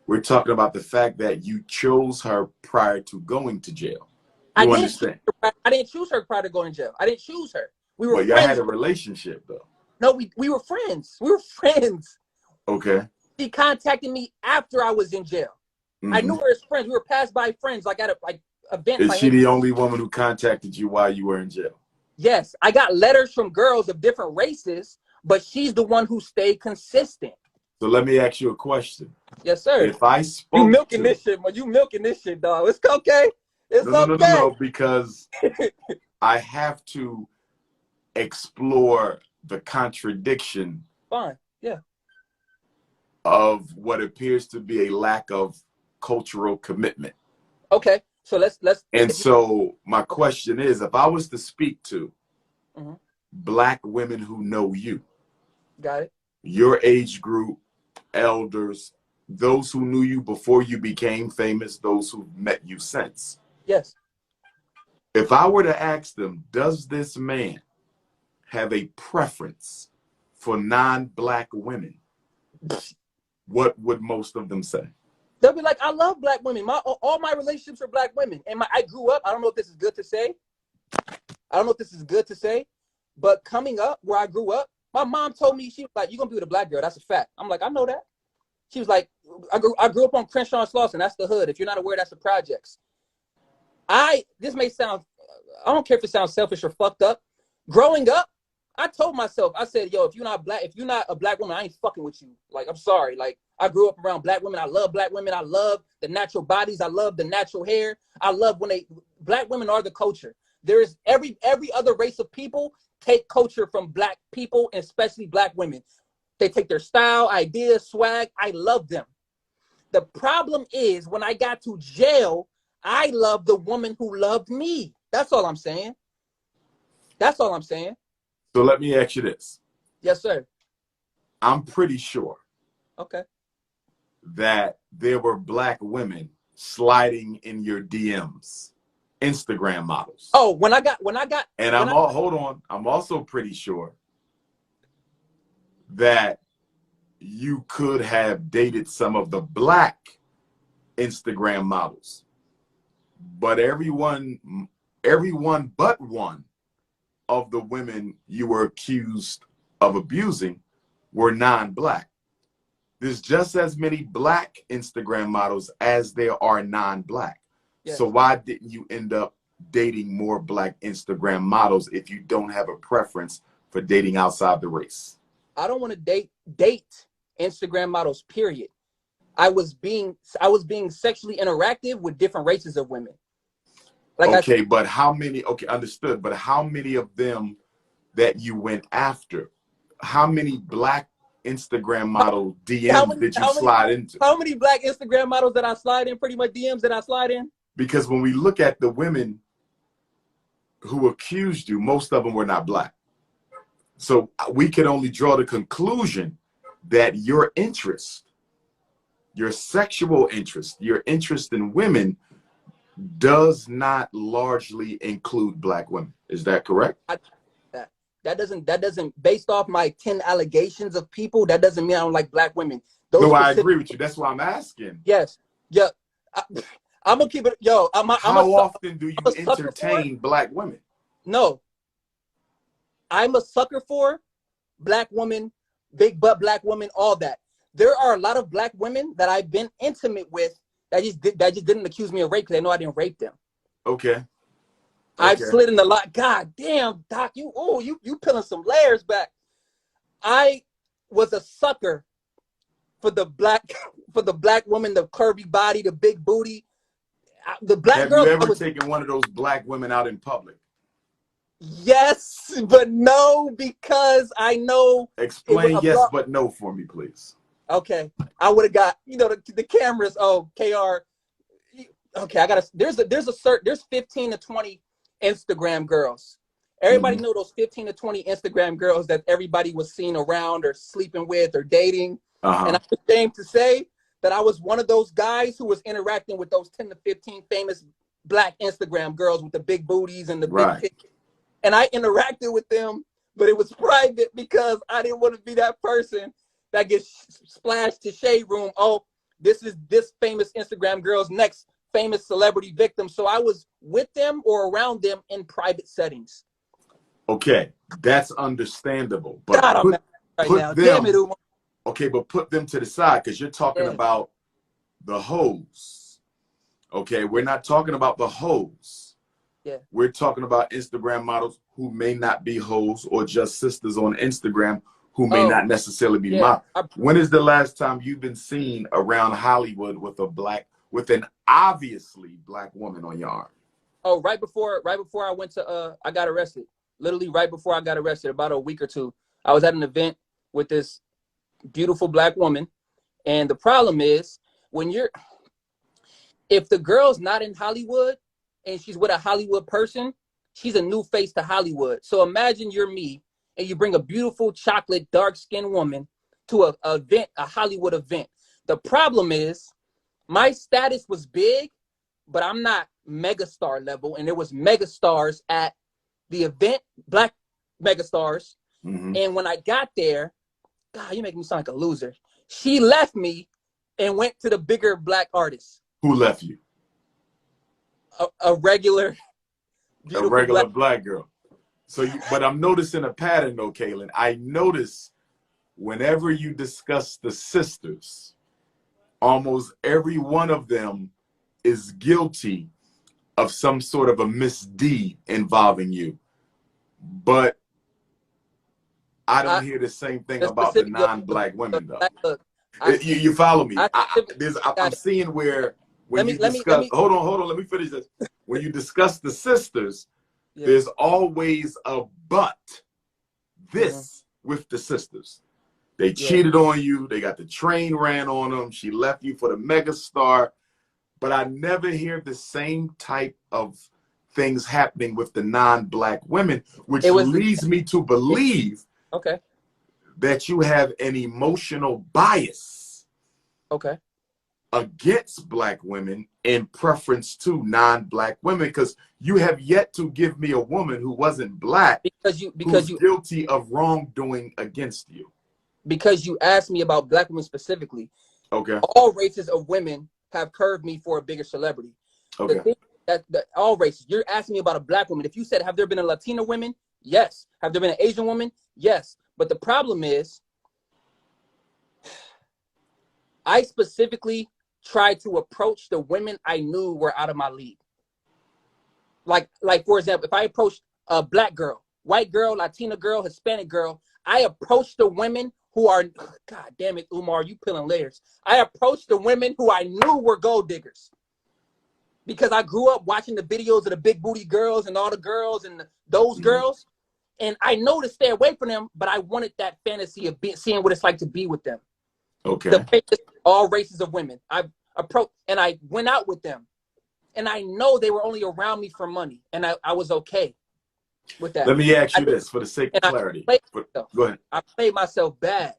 We're talking about the fact that you chose her prior to going to jail. I didn't choose her prior to going to jail. I didn't choose her. We were friends. But y'all had a relationship, though. No, we were friends. We were friends. Okay. She contacted me after I was in jail. I knew her as friends. We were passed by friends, like at a event. Is she the only woman who contacted you while you were in jail? Yes, I got letters from girls of different races, but she's the one who stayed consistent. So let me ask you a question. Yes, sir. If I spoke you milking this shit, dog. It's okay. It's okay. No, because I have to explore the contradiction. Fine. Yeah. Of what appears to be a lack of cultural commitment. Okay. So let's and so my question is, if I was to speak to black women who know you, got it, your age group, elders, those who knew you before you became famous, those who've met you since. Yes. If I were to ask them, does this man have a preference for non-black women? What would most of them say? They'll be like, I love black women. All my relationships are black women. And I grew up, I don't know if this is good to say. But coming up where I grew up, my mom told me, she was like, you're going to be with a black girl. That's a fact. I'm like, I know that. She was like, I grew up on Crenshaw and Slauson. That's the hood. If you're not aware, that's the projects. This may sound, I don't care if it sounds selfish or fucked up. Growing up, I told myself, I said, yo, if you're not a black woman, I ain't fucking with you. Like, I'm sorry. Like, I grew up around black women. I love black women. I love the natural bodies. I love the natural hair. I love when black women are the culture. There is every other race of people take culture from black people, and especially black women. They take their style, ideas, swag. I love them. The problem is when I got to jail, I loved the woman who loved me. That's all I'm saying. That's all I'm saying. So let me ask you this. Yes, sir. I'm pretty sure. Okay. That there were black women sliding in your DMs, Instagram models. Oh, hold on. I'm also pretty sure that you could have dated some of the black Instagram models, but everyone but one of the women you were accused of abusing were non-black. There's just as many black Instagram models as there are non-black. Yes. So why didn't you end up dating more black Instagram models if you don't have a preference for dating outside the race? I don't want to date Instagram models, period. I was being sexually interactive with different races of women. Like okay, but how many? Okay, understood. But how many of them that you went after? How many black Instagram model DMs did you slide into? How many black Instagram models that I slide in? Pretty much DMs that I slide in. Because when we look at the women who accused you, most of them were not black. So we could only draw the conclusion that your interest, your sexual interest, your interest in women does not largely include black women. Is that correct? That doesn't, based off my 10 allegations of people, that doesn't mean I don't like black women. No, I agree with you. That's why I'm asking. Yes. Yeah. I'm gonna keep it. Yo, how often do you entertain black women? No. I'm a sucker for black women, big butt black women, all that. There are a lot of black women that I've been intimate with that just didn't accuse me of rape because they know I didn't rape them. Okay. I've slid in a lot. God damn, Doc, you peeling some layers back. I was a sucker for the black woman, the curvy body, the big booty. The black girls. Have you ever taken one of those black women out in public? Yes, but no, because I know. Explain yes, but no for me, please. Okay, I would have got the cameras. Oh, KR. Okay, I gotta. There's 15 to 20 Instagram girls. Everybody know those 15 to 20 Instagram girls that everybody was seen around or sleeping with or dating. And I'm ashamed to say that I was one of those guys who was interacting with those 10 to 15 famous black Instagram girls with the big booties and the big pictures. And I interacted with them, but it was private because I didn't want to be that person that gets splashed to Shade Room. Oh, this is this famous Instagram girl's next famous celebrity victim. So I was with them or around them in private settings. Okay, that's understandable. But God, I'm mad right now. Damn it, Umar. Okay, but put them to the side because you're talking about the hoes. Okay, we're not talking about the hoes. Yeah. We're talking about Instagram models who may not be hoes or just sisters on Instagram who may not necessarily be models. When is the last time you've been seen around Hollywood with an obviously black woman on your arm? Oh, right before I went to I got arrested. Literally right before I got arrested, about a week or two, I was at an event with this beautiful black woman. And the problem is if the girl's not in Hollywood and she's with a Hollywood person, she's a new face to Hollywood. So imagine you're me and you bring a beautiful chocolate dark-skinned woman to a Hollywood event. The problem is my status was big, but I'm not megastar level. And there was megastars at the event, black megastars. And when I got there, God, you make me sound like a loser. She left me and went to the bigger black artists. Who left you? A regular black girl. So, but I'm noticing a pattern though, Kaalan. I notice whenever you discuss the sisters, almost every one of them is guilty of some sort of a misdeed involving you. But I don't hear the same thing about the non-black women though. You follow me? I'm seeing where when you discuss. Hold on. Let me finish this. When you discuss the sisters, there's always a but. This with the sisters, they cheated on you. They got the train ran on them. She left you for the megastar. But I never hear the same type of things happening with the non-black women, which leads me to believe that you have an emotional bias against black women in preference to non-black women, because you have yet to give me a woman who wasn't black who's guilty of wrongdoing against you. Because you asked me about black women specifically. Okay. All races of women have curved me for a bigger celebrity. Okay. The thing that all races, you're asking me about a black woman. If you said, have there been a Latina woman? Yes. Have there been an Asian woman? Yes. But the problem is, I specifically tried to approach the women I knew were out of my league. Like for example, if I approached a black girl, white girl, Latina girl, Hispanic girl, I approach the women who are, God damn it, Umar, you peeling layers. I approached the women who I knew were gold diggers because I grew up watching the videos of the big booty girls and all the girls and those girls. And I know to stay away from them, but I wanted that fantasy of seeing what it's like to be with them. Okay. All races of women. I approached and I went out with them. And I know they were only around me for money. And I was okay with that. Let me ask you this for the sake of clarity. Go ahead. I played myself bad.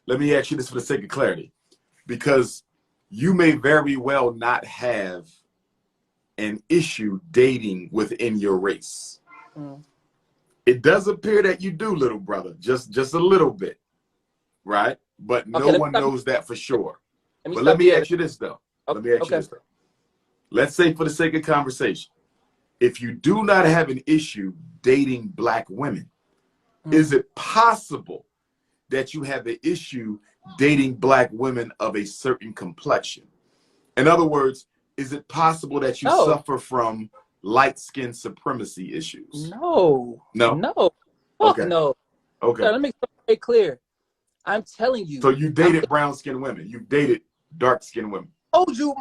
Let me ask you this for the sake of clarity. Because you may very well not have an issue dating within your race. It does appear that you do, little brother, just a little bit, right? But no one knows that for sure. But let me ask you this though. Let me ask you this though. Let's say for the sake of conversation, if you do not have an issue dating black women, is it possible that you have an issue dating black women of a certain complexion? In other words, is it possible that you suffer from light skin supremacy issues? No. Okay. No. Okay. Let me make something very clear. I'm telling you. So you dated brown skinned women. You dated dark skinned women. I told you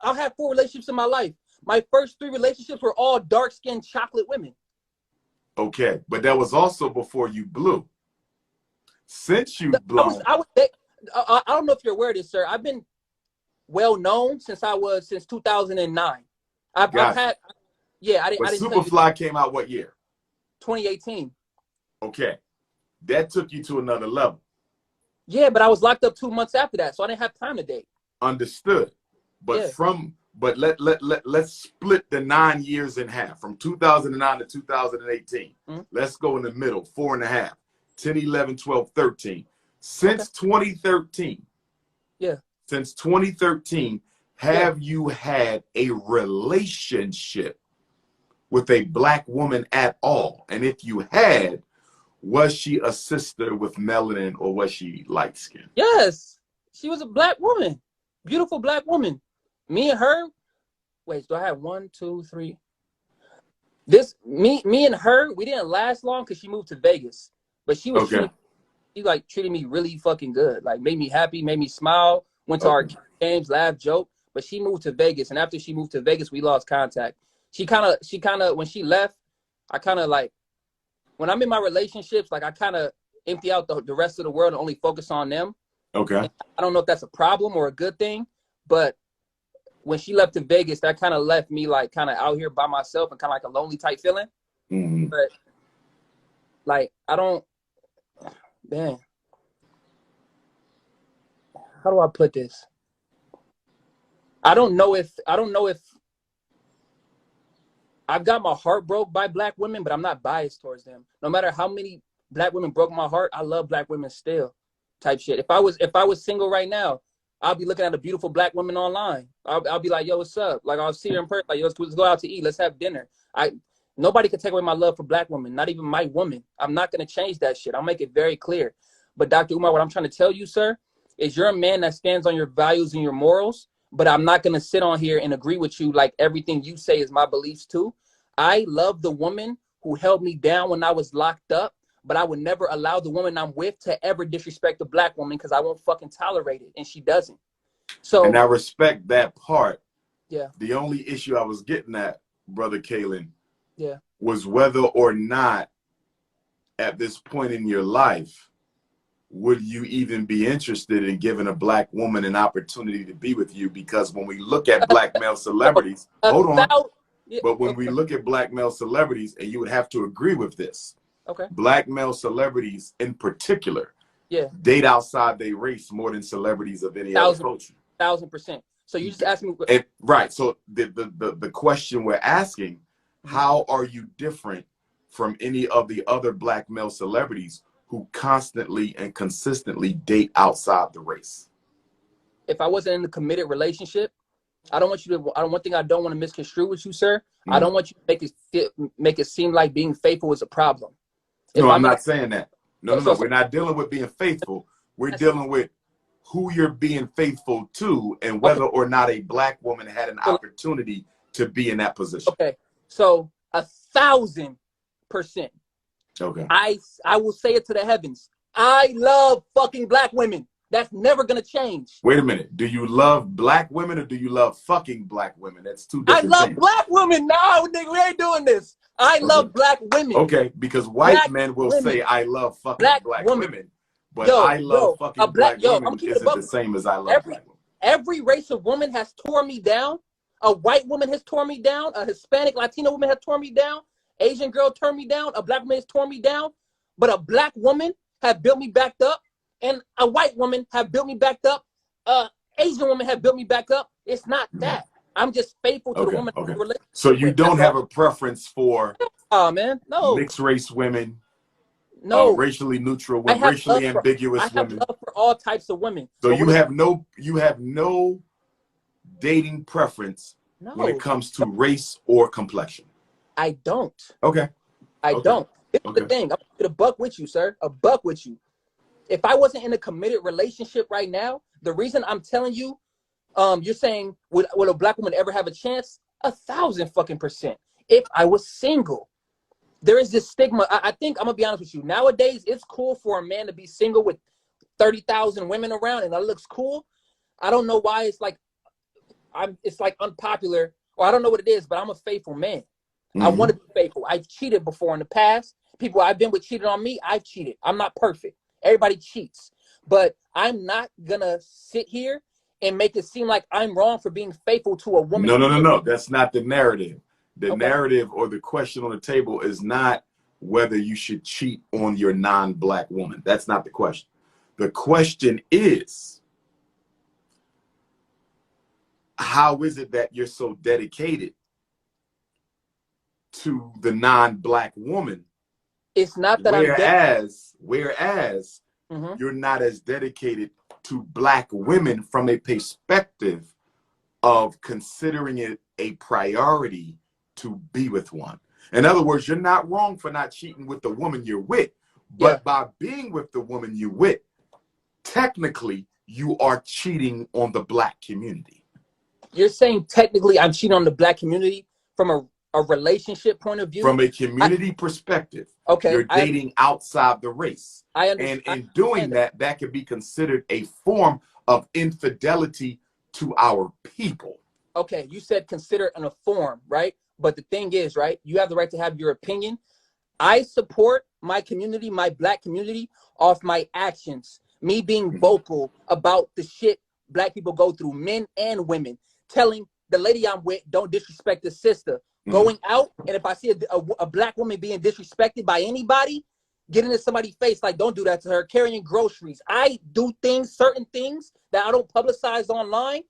I've had 4 relationships in my life. My first 3 relationships were all dark skinned chocolate women. Okay, but that was also before you blew. Since you blown, I don't know if you're aware of this, sir. I've been well known since 2009. I've had, I didn't. Superfly came out what year? 2018. Okay, that took you to another level. Yeah, but I was locked up 2 months after that, so I didn't have time to date. Understood, but let's split the 9 years in half from 2009 to 2018. Let's go in the middle, 4.5, 10, 11, 12, 13. Since 2013. Yeah. Since 2013, have you had a relationship with a black woman at all? And if you had, was she a sister with melanin or was she light skinned? Yes, she was a black woman, beautiful black woman. Me and her. Wait, do I have 1, 2, 3? Me and her, we didn't last long because she moved to Vegas, but she was treated me really fucking good. Like made me happy, made me smile. Went to our games, laughed, joked. But she moved to Vegas, and after she moved to Vegas, we lost contact. She kind of when she left, I kind of like when I'm in my relationships, like I kind of empty out the rest of the world and only focus on them. Okay. And I don't know if that's a problem or a good thing, but when she left to Vegas, that kind of left me like kind of out here by myself and kind of like a lonely type feeling. But like I don't, man. How do I put this? I don't know if I've got my heart broke by black women, but I'm not biased towards them. No matter how many black women broke my heart, I love black women still. Type shit. If I was single right now, I'll be looking at a beautiful black woman online. I'll be like, yo, what's up? Like I'll see her in person, like, yo, let's go out to eat. Let's have dinner. Nobody can take away my love for black women, not even my woman. I'm not gonna change that shit. I'll make it very clear. But Dr. Umar, what I'm trying to tell you, sir, is you're a man that stands on your values and your morals, but I'm not going to sit on here and agree with you like everything you say is my beliefs too. I love the woman who held me down when I was locked up, but I would never allow the woman I'm with to ever disrespect a black woman because I won't fucking tolerate it, and she doesn't. So, and I respect that part. Yeah. The only issue I was getting at, Brother Kaalan, yeah, was whether or not at this point in your life, would you even be interested in giving a black woman an opportunity to be with you? Because when we look at black male celebrities, hold on. But when we look at black male celebrities, and you would have to agree with this, black male celebrities in particular, date outside their race more than celebrities of any other culture. 1000%. So you just asked me. Right. So the question we're asking, how are you different from any of the other black male celebrities who constantly and consistently date outside the race? If I wasn't in a committed relationship, I don't want you to. One thing I don't want to misconstrue with you, sir. I don't want you to make it seem like being faithful is a problem. No, I'm not saying that. No, we're not dealing with being faithful. We're dealing with who you're being faithful to and whether or not a black woman had an opportunity to be in that position. Okay, so 1,000 Okay. I will say it to the heavens. I love fucking black women. That's never gonna change. Wait a minute. Do you love black women or do you love fucking black women? That's two I different love things. black women. No, nigga, we ain't doing this. I love black women. Okay, because white Black men will women. say I love fucking black woman. women, but Yo, I love fucking black I'm women keeping it isn't above. the same as I love black women. Every race of woman has torn me down. A white woman has torn me down. A Hispanic, Latino woman has torn me down. Asian girl turned me down. A black woman has torn me down. But a black woman have built me back up, and a white woman have built me back up. Asian woman have built me back up. It's not that. I'm just faithful to the woman. Okay. So you don't have a preference for man, no. mixed race women, no, racially neutral women, racially ambiguous women. I have love for all types of women. So you have no dating preference when it comes to race or complexion. I don't. Okay. I don't. This is the thing. I'm gonna buck with you, sir. A buck with you. If I wasn't in a committed relationship right now, the reason I'm telling you, you're saying would a black woman ever have a chance? 1,000% if I was single. There is this stigma. I think I'm gonna be honest with you. Nowadays, it's cool for a man to be single with 30,000 women around, and that looks cool. I don't know why it's like unpopular, or I don't know what it is, but I'm a faithful man. I want to be faithful. I've cheated before in the past. People I've been with cheated on me. I've cheated. I'm not perfect. Everybody cheats. But I'm not going to sit here and make it seem like I'm wrong for being faithful to a woman. No. That's not the narrative. The narrative or the question on the table is not whether you should cheat on your non-black woman. That's not the question. The question is, how is it that you're so dedicated to the non-black woman? It's not that whereas you're not as dedicated to black women from a perspective of considering it a priority to be with one. In other words, you're not wrong for not cheating with the woman you're with, but by being with the woman you're with, technically you are cheating on the black community. You're saying technically I'm cheating on the black community from a relationship point of view? From a community perspective, you're dating outside the race. I understand. And in doing that could be considered a form of infidelity to our people. Okay, you said consider in a form, right? But the thing is, right, you have the right to have your opinion. I support my community, my black community, off my actions. Me being vocal about the shit black people go through, men and women, telling the lady I'm with, don't disrespect the sister. Going out, and if I see a black woman being disrespected by anybody, getting in somebody's face, like, don't do that to her. Carrying groceries. I do certain things that I don't publicize online.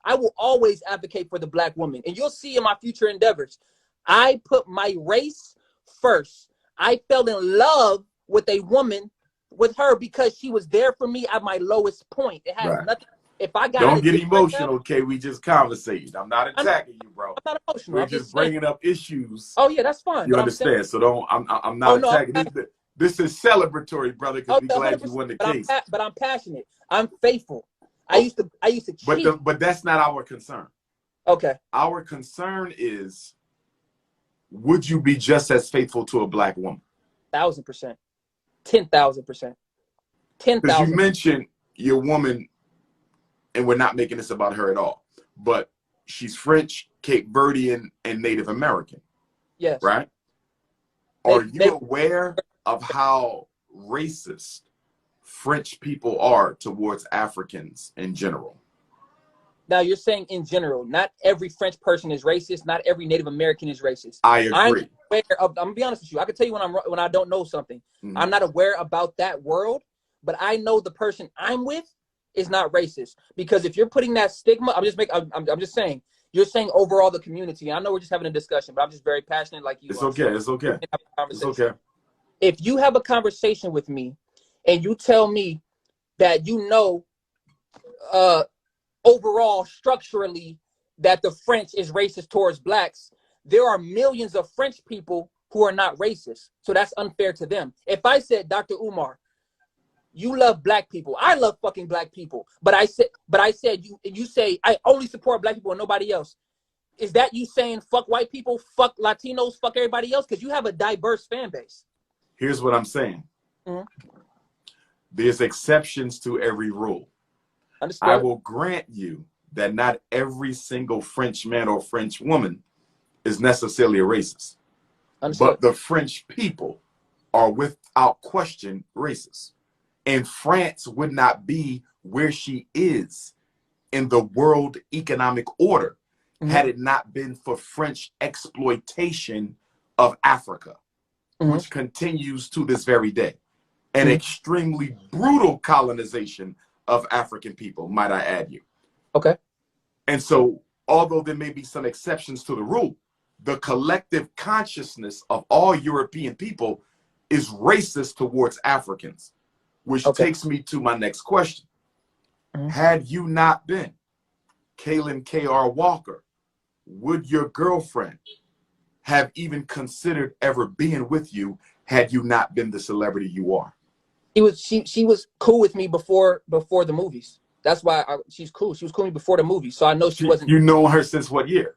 I will always advocate for the black woman. And you'll see in my future endeavors, I put my race first. I fell in love with a woman, with her, because she was there for me at my lowest point. It has nothing. If I got don't get emotional, okay? We just conversating. I'm not attacking you, bro. I'm not emotional. We're just bringing up issues. Oh yeah, that's fine. You understand? So I'm not attacking. This is celebratory, brother, because we're glad you won the case. But I'm passionate. I'm faithful. I used to cheat. But that's not our concern. Okay. Our concern is, would you be just as faithful to a black woman? 1,000%. 10,000%. 10,000. Because you mentioned your woman, and we're not making this about her at all, but she's French, Cape Verdean, and Native American. Yes. Right? Are you aware of how racist French people are towards Africans in general? Now, you're saying in general, not every French person is racist. Not every Native American is racist. I agree. I'm gonna be honest with you. I can tell you when I don't know something. I'm not aware about that world, but I know the person I'm with is not racist. Because if you're putting that stigma, I'm just saying, you're saying overall the community. And I know we're just having a discussion, but I'm just very passionate like you. It's okay. It's okay. It's okay. If you have a conversation with me and you tell me that overall structurally that the French is racist towards blacks, there are millions of French people who are not racist. So that's unfair to them. If I said, Dr. Umar, you love black people. I love fucking black people. But I said you say I only support black people and nobody else. Is that you saying fuck white people, fuck Latinos, fuck everybody else? Because you have a diverse fan base. Here's what I'm saying. There's exceptions to every rule. Understood. I will grant you that not every single French man or French woman is necessarily a racist. Understood. But the French people are without question racist. And France would not be where she is in the world economic order had it not been for French exploitation of Africa, which continues to this very day. An extremely brutal colonization of African people, might I add you. Okay. And so, although there may be some exceptions to the rule, the collective consciousness of all European people is racist towards Africans, which takes me to my next question. Had you not been Kaalan K.R. Walker, would your girlfriend have even considered ever being with you had you not been the celebrity you are? She was cool with me before the movies. That's why she's cool. She was cool with me before the movies, so I know she wasn't. You know her since what year?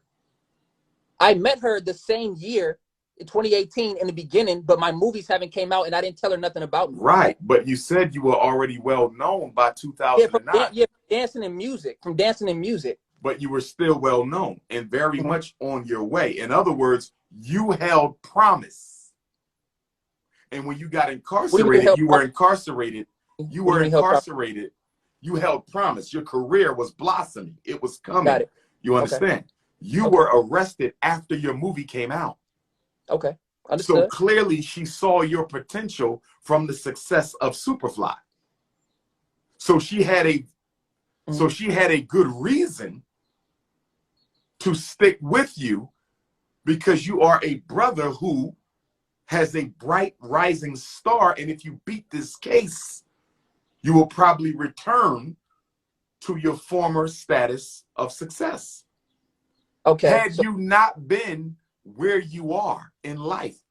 I met her the same year, in 2018, in the beginning, but my movies haven't came out, and I didn't tell her nothing about me. Right, but you said you were already well known by 2009. Yeah, from dancing and music. But you were still well known and very much on your way. In other words, you held promise. And when you got incarcerated, you were incarcerated. You were incarcerated. You held promise. Your career was blossoming. It was coming. Got it. You understand? You were arrested after your movie came out. Okay. Understood. So clearly she saw your potential from the success of Superfly. So she had a good reason to stick with you, because you are a brother who has a bright rising star. And if you beat this case, you will probably return to your former status of success. Okay. Had you not been where you are in life,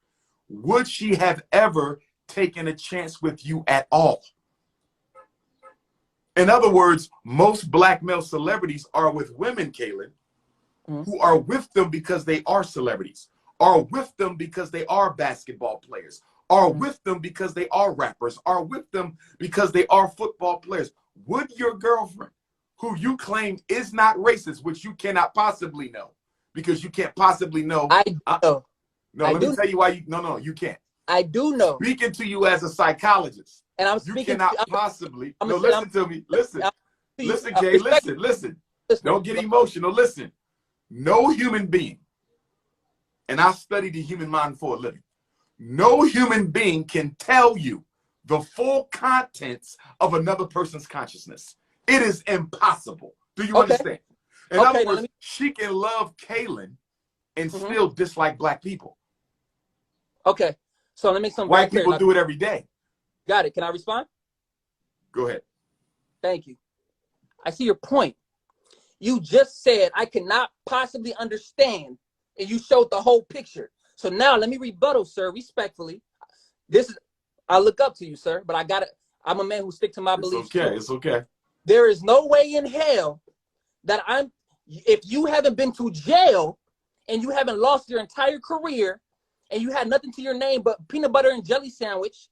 would she have ever taken a chance with you at all? In other words, most black male celebrities are with women, Kaalan, who are with them because they are celebrities, are with them because they are basketball players, are with them because they are rappers, are with them because they are football players. Would your girlfriend, who you claim is not racist, which you cannot possibly know, because you can't possibly know. I know. Let me tell you why you, you can't. I do know. Speaking to you as a psychologist, and I'm speaking. You cannot possibly. Listen to me. Listen, Kay. Listen. Don't get emotional. Listen. No human being, and I study the human mind for a living, no human being can tell you the full contents of another person's consciousness. It is impossible. Do you understand? In other words, she can love Kaalan and still dislike black people. Okay. So let me make something White people do it every day. Got it. Can I respond? Go ahead. Thank you. I see your point. You just said I cannot possibly understand, and you showed the whole picture. So now let me rebuttal, sir, respectfully. I look up to you, sir, but I'm a man who stick to my beliefs. It's okay. There is no way in hell that if you haven't been to jail and you haven't lost your entire career and you had nothing to your name but peanut butter and jelly sandwich,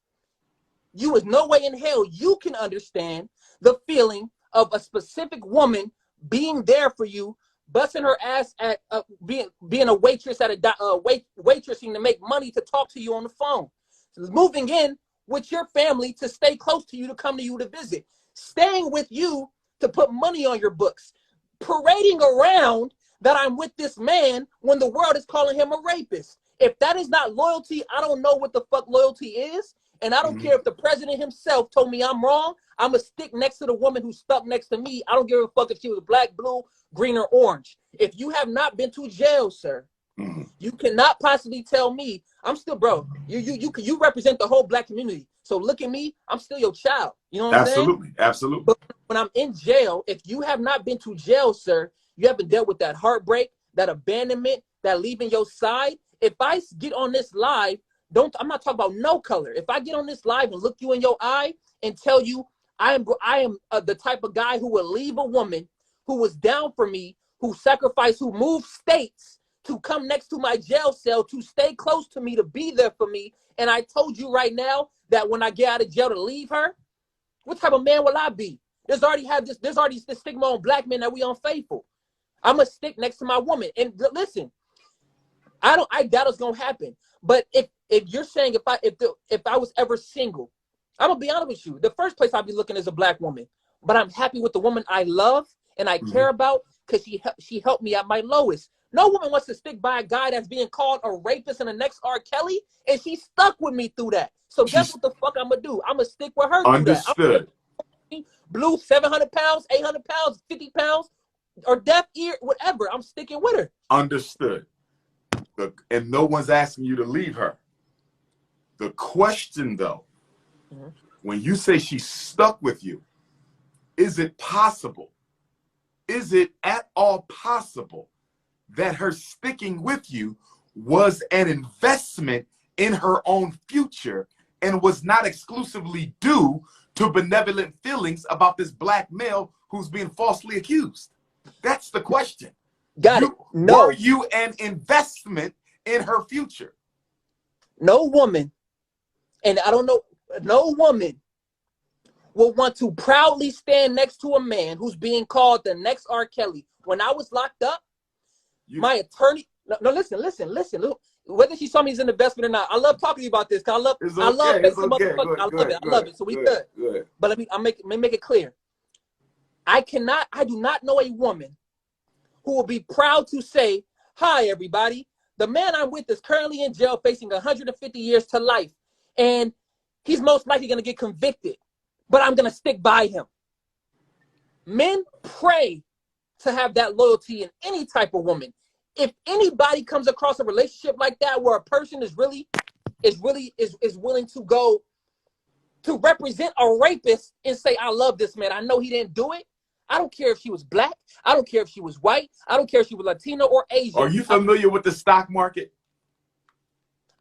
you is no way in hell you can understand the feeling of a specific woman being there for you, busting her ass at being a waitress at waitressing to make money to talk to you on the phone, moving in with your family to stay close to you, to come to you to visit, staying with you to put money on your books, parading around that I'm with this man when the world is calling him a rapist. If that is not loyalty, I don't know what the fuck loyalty is. And I don't care if the president himself told me I'm wrong. I'm going to stick next to the woman who stuck next to me. I don't give a fuck if she was black, blue, green, or orange. If you have not been to jail, sir, you cannot possibly tell me. I'm still, bro, you represent the whole black community. So look at me. I'm still your child. You know what I'm saying? Absolutely. But when I'm in jail, if you have not been to jail, sir, you haven't dealt with that heartbreak, that abandonment, that leaving your side. If I get on this live, I'm not talking about no color. If I get on this live and look you in your eye and tell you I am the type of guy who will leave a woman who was down for me, who sacrificed, who moved states to come next to my jail cell, to stay close to me, to be there for me. And I told you right now that when I get out of jail to leave her, what type of man will I be? There's already this stigma on black men that we unfaithful. I'm gonna stick next to my woman. And listen, I doubt it's gonna happen. But if you're saying if I was ever single, I'm gonna be honest with you. The first place I'd be looking is a black woman. But I'm happy with the woman I love and I care about because she helped me at my lowest. No woman wants to stick by a guy that's being called a rapist and the next R. Kelly, and she stuck with me through that. So guess what the fuck I'm gonna do? I'm gonna stick with her through that. Understood. Blue, 700 pounds, 800 pounds, 50 pounds, or deaf ear, whatever. I'm sticking with her. Understood. And no one's asking you to leave her. The question, though, when you say she's stuck with you, is it possible? Is it at all possible that her sticking with you was an investment in her own future and was not exclusively due to benevolent feelings about this black male who's being falsely accused? That's the question. Got it. No. Were you an investment in her future? No woman, and I don't know, no woman will want to proudly stand next to a man who's being called the next R. Kelly. When I was locked up, my attorney, no, listen. Look, whether she saw me as an investment or not, I love talking to you about this. I love it. I love it. So we good. But let me make it clear. I do not know a woman who will be proud to say, "Hi, everybody. The man I'm with is currently in jail facing 150 years to life, and he's most likely going to get convicted, but I'm going to stick by him." Men pray to have that loyalty in any type of woman. If anybody comes across a relationship like that where a person is willing to go to represent a rapist and say, "I love this man. I know he didn't do it." I don't care if she was black. I don't care if she was white. I don't care if she was Latino or Asian. Are you familiar with the stock market?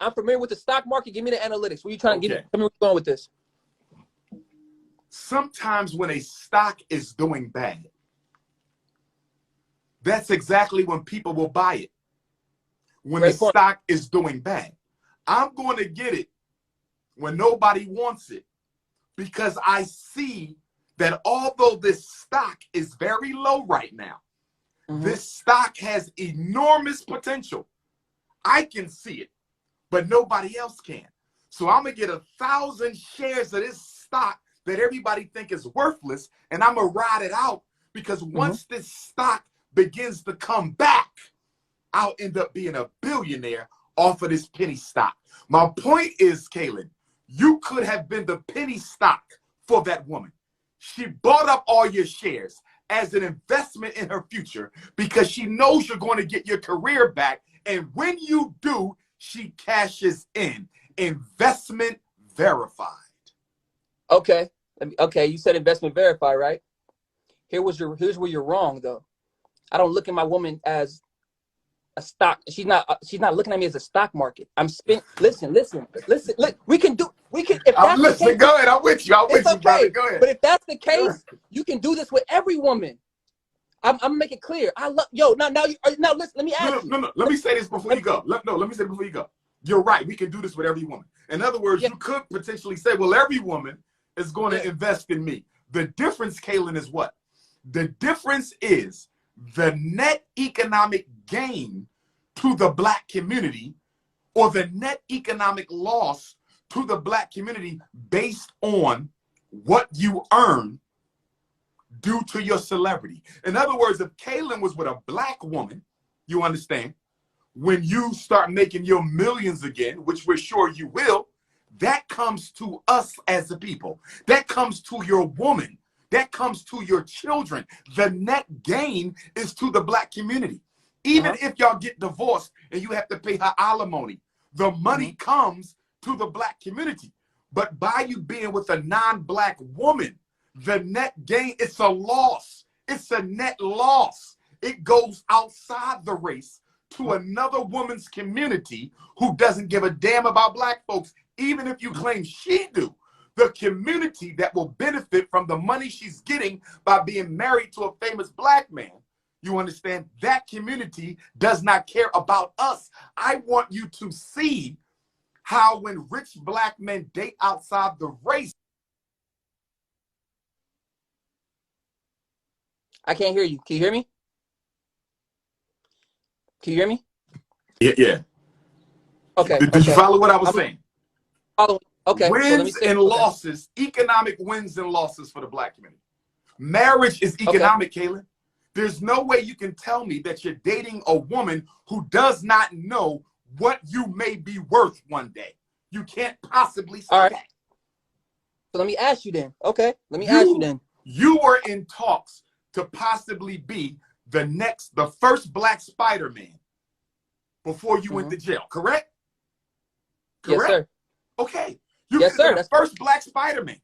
I'm familiar with the stock market. Give me the analytics. What are you trying to give me? Tell me where you're going with this. Sometimes when a stock is doing bad, that's exactly when people will buy it. When the stock is doing bad. I'm going to get it when nobody wants it, because I see that although this stock is very low right now, this stock has enormous potential. I can see it, but nobody else can. So I'm going to get 1,000 shares of this stock that everybody think is worthless, and I'm going to ride it out, because once this stock begins to come back, I'll end up being a billionaire off of this penny stock. My point is, Kaalan, you could have been the penny stock for that woman. She bought up all your shares as an investment in her future because she knows you're going to get your career back. And when you do, she cashes in. Investment verified. Okay. Okay. You said investment verified, right? Here's where you're wrong, though. I don't look at my woman as a stock. She's not looking at me as a stock market. Listen. Look, if I'm listening. Case, go ahead. I'm with you. I'm with you, brother. Go ahead. But if that's the case, you can do this with every woman. I'm making it clear. I love now listen, let me ask you. No. Let me say this before you go. Let me say it before you go. You're right. We can do this with every woman. In other words, you could potentially say, well, every woman is going to invest in me. The difference, Kaalan, is what? The difference is the net economic gain to the black community, or the net economic loss to the black community based on what you earn due to your celebrity. In other words, if Kaalan was with a black woman, you understand, when you start making your millions again, which we're sure you will, that comes to us as a people. That comes to your woman. That comes to your children. The net gain is to the black community. Even if y'all get divorced and you have to pay her alimony, the money comes to the black community. But by you being with a non-black woman, the net gain, it's a loss. It's a net loss. It goes outside the race to another woman's community who doesn't give a damn about black folks, even if you claim she do. The community that will benefit from the money she's getting by being married to a famous black man, You understand? That community does not care about us. I want you to see how when rich black men date outside the race. I can't hear you. Can you hear me? Can you hear me? Yeah, yeah. Okay. Did you follow what I was saying? Following. Okay. Wins So let me say, and losses, economic wins and losses for the black community. Marriage is economic, Kaalan. There's no way you can tell me that you're dating a woman who does not know what you may be worth one day. You can't possibly say that. So let me ask you then. Okay. Let me ask you then. You were in talks to possibly be the first black Spider-Man before you went to jail, correct? Yes, sir. Okay. You could be the first black Spider-Man.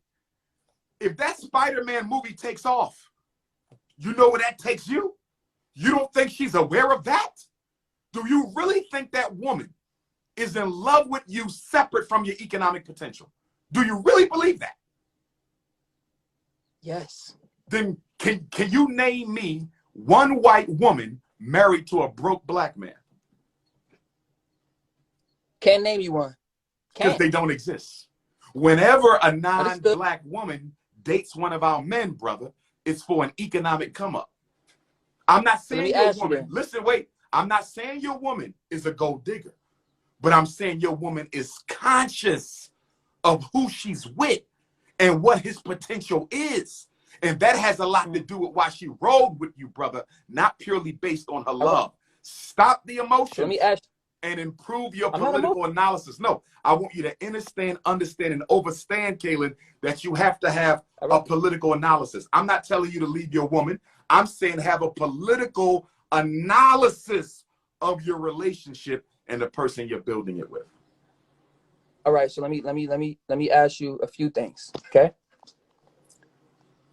If that Spider-Man movie takes off, you know where that takes you? You don't think she's aware of that? Do you really think that woman is in love with you separate from your economic potential? Do you really believe that? Yes. Then can you name me one white woman married to a broke black man? Can't name you one. Because they don't exist. Whenever a non-black woman dates one of our men, brother, it's for an economic come up. I'm not saying your woman, listen, wait, I'm not saying your woman is a gold digger, but I'm saying your woman is conscious of who she's with and what his potential is. And that has a lot to do with why she rode with you, brother, not purely based on her love. Stop the emotions. Let me ask and improve your political analysis. No, I want you to understand, and overstand, Kaalan, that you have to have a political analysis. I'm not telling you to leave your woman. I'm saying have a political analysis of your relationship and the person you're building it with. All right, so let me ask you a few things, okay?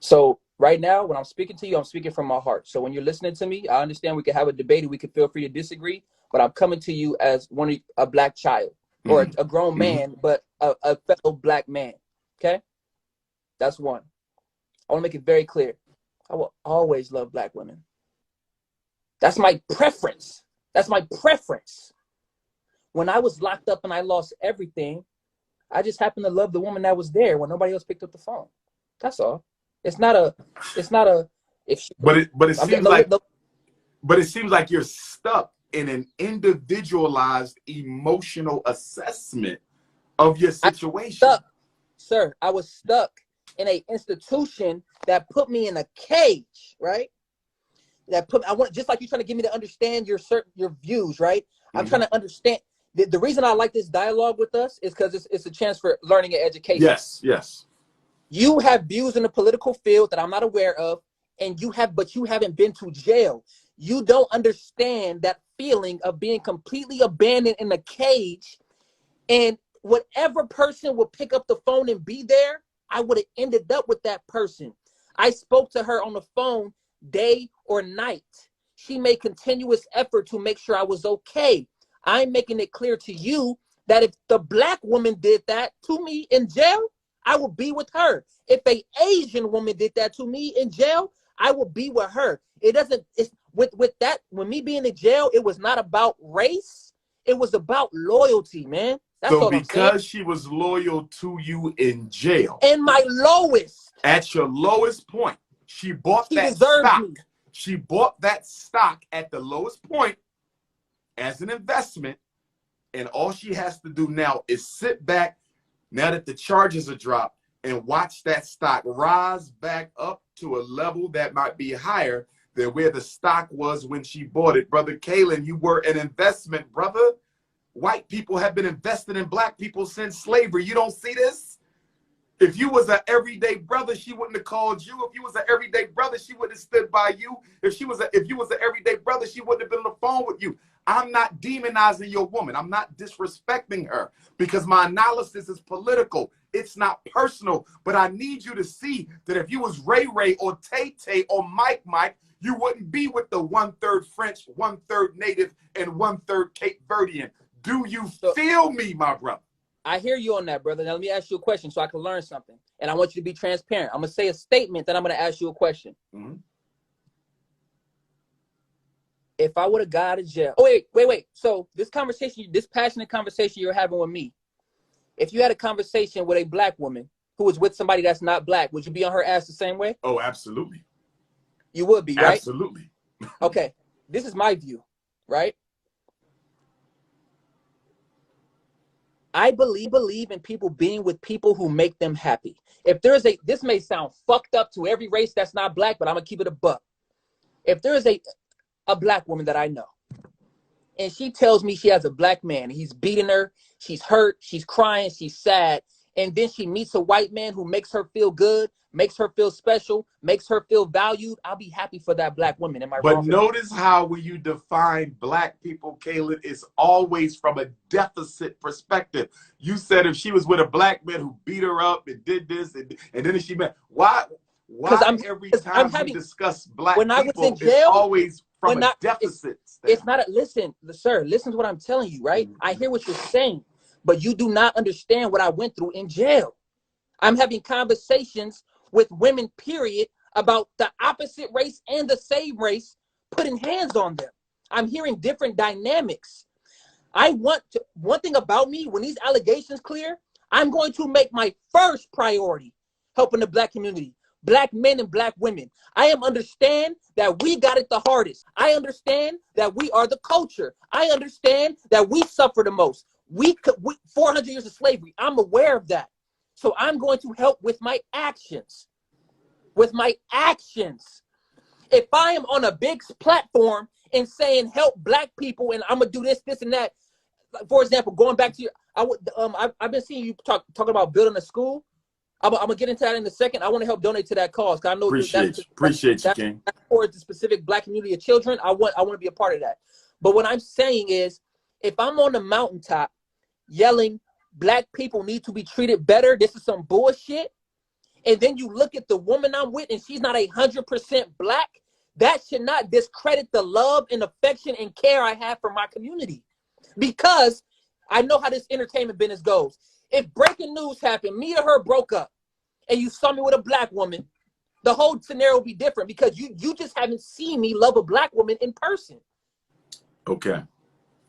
So right now, when I'm speaking to you, I'm speaking from my heart. So when you're listening to me, I understand we can have a debate and we can feel free to disagree, but I'm coming to you as a black child or a grown man, but a fellow black man, okay? That's one. I want to make it very clear. I will always love black women. That's my preference. That's my preference. When I was locked up and I lost everything, I just happened to love the woman that was there when nobody else picked up the phone. That's all. It's not a if she, but it seems like you're stuck in an individualized emotional assessment of your situation. Sir, I was stuck in an institution that put me in a cage, right? Just like you're trying to get me to understand your views, right? I'm trying to understand. The reason I like this dialogue with us is because it's a chance for learning and education. Yes. You have views in the political field that I'm not aware of, but you haven't been to jail. You don't understand that feeling of being completely abandoned in a cage, and whatever person would pick up the phone and be there, I would have ended up with that person. I spoke to her on the phone day or night. She made continuous effort to make sure I was okay. I'm making it clear to you that if the black woman did that to me in jail, I would be with her. If an Asian woman did that to me in jail, I would be with her. It's with that, when me being in jail, it was not about race. It was about loyalty, man. That's all I'm saying. So because she was loyal to you in jail. And my lowest. At your lowest point, she bought that stock. She bought that stock at the lowest point as an investment. And all she has to do now is sit back, now that the charges are dropped, and watch that stock rise back up to a level that might be higher than where the stock was when she bought it. Brother Kaalan, you were an investment, brother. White people have been invested in black people since slavery. You don't see this? If you was an everyday brother, she wouldn't have called you. If you was an everyday brother, she wouldn't have stood by you. If you was an everyday brother, she wouldn't have been on the phone with you. I'm not demonizing your woman. I'm not disrespecting her because my analysis is political. It's not personal. But I need you to see that if you was Ray Ray or Tay Tay or Mike Mike, you wouldn't be with the 1/3 French, 1/3 Native, and 1/3 Cape Verdean. Do you feel me, my brother? I hear you on that, brother. Now let me ask you a question so I can learn something. And I want you to be transparent. I'm going to say a statement, then I'm going to ask you a question. If I would have got out of jail. Oh, wait. So this conversation, this passionate conversation you're having with me, if you had a conversation with a black woman who was with somebody that's not black, would you be on her ass the same way? Oh, absolutely. You would be, right? Absolutely. Okay. This is my view, right? I believe in people being with people who make them happy. If there's this may sound fucked up to every race that's not black, but I'm gonna keep it a buck. If there is a black woman that I know, and she tells me she has a black man, he's beating her, she's hurt, she's crying, she's sad, and then she meets a white man who makes her feel good, makes her feel special, makes her feel valued, I'll be happy for that black woman. Am I wrong? But notice how when you define black people, Kaalan, it's always from a deficit perspective. You said if she was with a black man who beat her up and did this, and then she met, why every time we discuss black when people, I was in jail, it's always from a deficit standpoint. It's not a, listen, sir, listen to what I'm telling you, right? I hear what you're saying, but you do not understand what I went through in jail. I'm having conversations with women, period, about the opposite race and the same race, putting hands on them. I'm hearing different dynamics. One thing about me, when these allegations clear, I'm going to make my first priority helping the black community, black men and black women. I understand that we got it the hardest. I understand that we are the culture. I understand that we suffer the most. We 400 years of slavery. I'm aware of that. So I'm going to help with my actions. With my actions. If I am on a big platform and saying help black people and I'm gonna do this, and that. For example, going back to I've been seeing you talking about building a school. I'm gonna get into that in a second. I want to help donate to that cause because I know appreciate you, King. Towards the specific black community of children. I want to be a part of that. But what I'm saying is, if I'm on the mountaintop yelling, black people need to be treated better, this is some bullshit. And then you look at the woman I'm with and she's not 100% black, that should not discredit the love and affection and care I have for my community. Because I know how this entertainment business goes. If breaking news happened, me or her broke up, and you saw me with a black woman, the whole scenario would be different because you just haven't seen me love a black woman in person. Okay.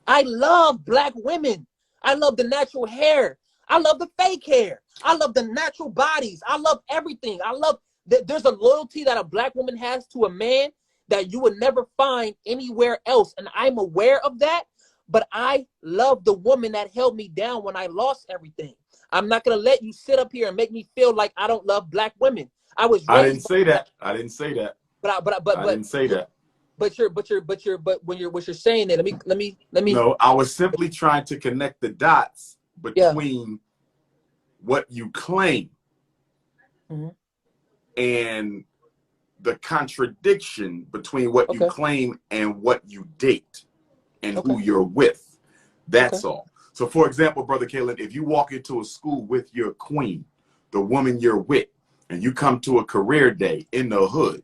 I love black women. I love the natural hair. I love the fake hair. I love the natural bodies. I love everything. I love that there's a loyalty that a black woman has to a man that you would never find anywhere else. And I'm aware of that. But I love the woman that held me down when I lost everything. I'm not going to let you sit up here and make me feel like I don't love black women. I didn't say that. I didn't say that. But I didn't say that. But when you're saying that, let me. No, I was simply trying to connect the dots between what you claim and the contradiction between what you claim and what you date and who you're with. That's all. So for example, Brother Kaalan, if you walk into a school with your queen, the woman you're with, and you come to a career day in the hood,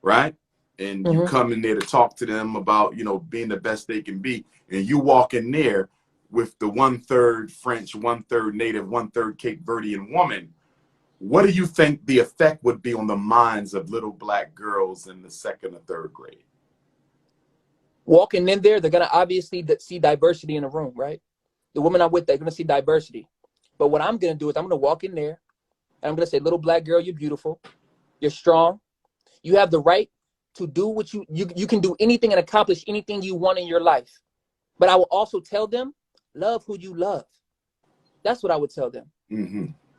right? And you come in there to talk to them about, being the best they can be. And you walk in there with the 1/3 French, 1/3 Native, 1/3 Cape Verdean woman. What do you think the effect would be on the minds of little black girls in the 2nd or 3rd grade? Walking in there, they're going to obviously see diversity in the room, right? The woman I'm with, they're going to see diversity. But what I'm going to do is I'm going to walk in there and I'm going to say, little black girl, you're beautiful. You're strong. You have the right to do what you can do anything and accomplish anything you want in your life. But I will also tell them, love who you love. That's what I would tell them.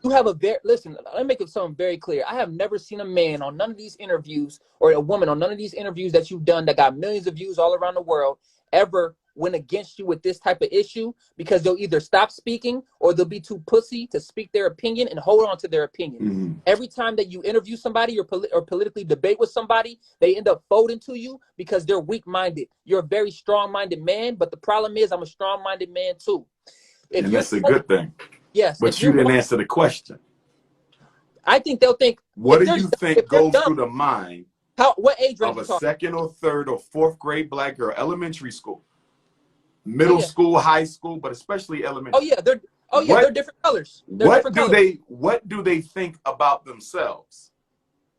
You have listen, let me make it something very clear. I have never seen a man on none of these interviews or a woman on none of these interviews that you've done that got millions of views all around the world ever went against you with this type of issue, because they'll either stop speaking or they'll be too pussy to speak their opinion and hold on to their opinion. Every time that you interview somebody or politically debate with somebody, they end up folding to you because they're weak-minded. You're a very strong-minded man, but the problem is I'm a strong-minded man too. And that's a good thing. Yes. But you didn't answer the question. I think they'll think. What do you think goes through the mind what age of a 2nd or 3rd or 4th grade black girl, elementary school, middle school, high school, but especially elementary? They're different colors. What do they think about themselves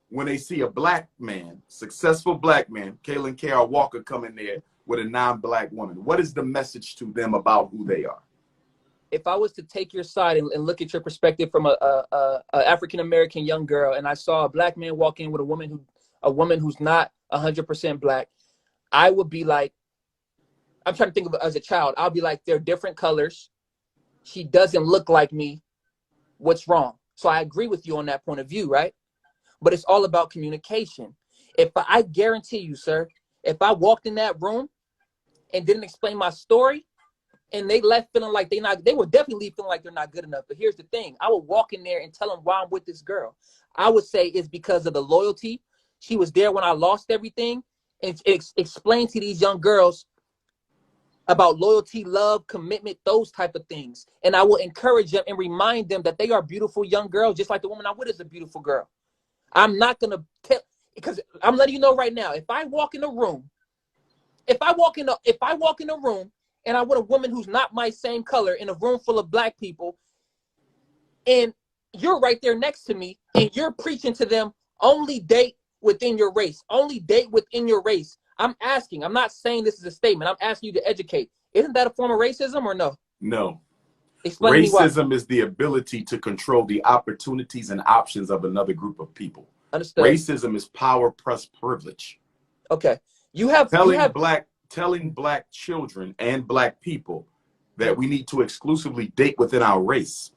when they see a black man, successful black man, Kaalan K.R. Walker, come in there with a non-black woman? What is the message to them about who they are? If I was to take your side and look at your perspective from a African-American young girl, and I saw a black man walk in with a woman who's not 100% black, I would be like, I'm trying to think of it as a child. I'll be like, they're different colors. She doesn't look like me. What's wrong? So I agree with you on that point of view, right? But it's all about communication. I guarantee you, sir, if I walked in that room and didn't explain my story, and they left feeling like they would definitely leave feeling like they're not good enough. But here's the thing. I would walk in there and tell them why I'm with this girl. I would say it's because of the loyalty. She was there when I lost everything. And explain to these young girls about loyalty, love, commitment, those type of things. And I will encourage them and remind them that they are beautiful young girls, just like the woman I'm with is a beautiful girl. I'm not going to tell, because I'm letting you know right now, if I walk in a room and I'm with a woman who's not my same color in a room full of black people, and you're right there next to me, and you're preaching to them, only date within your race. Only date within your race. I'm not saying this is a statement. I'm asking you to educate. Isn't that a form of racism or no? No. Explain to me why. Racism is the ability to control the opportunities and options of another group of people. Understood. Racism is power plus privilege. Okay. Telling black children and black people that we need to exclusively date within our race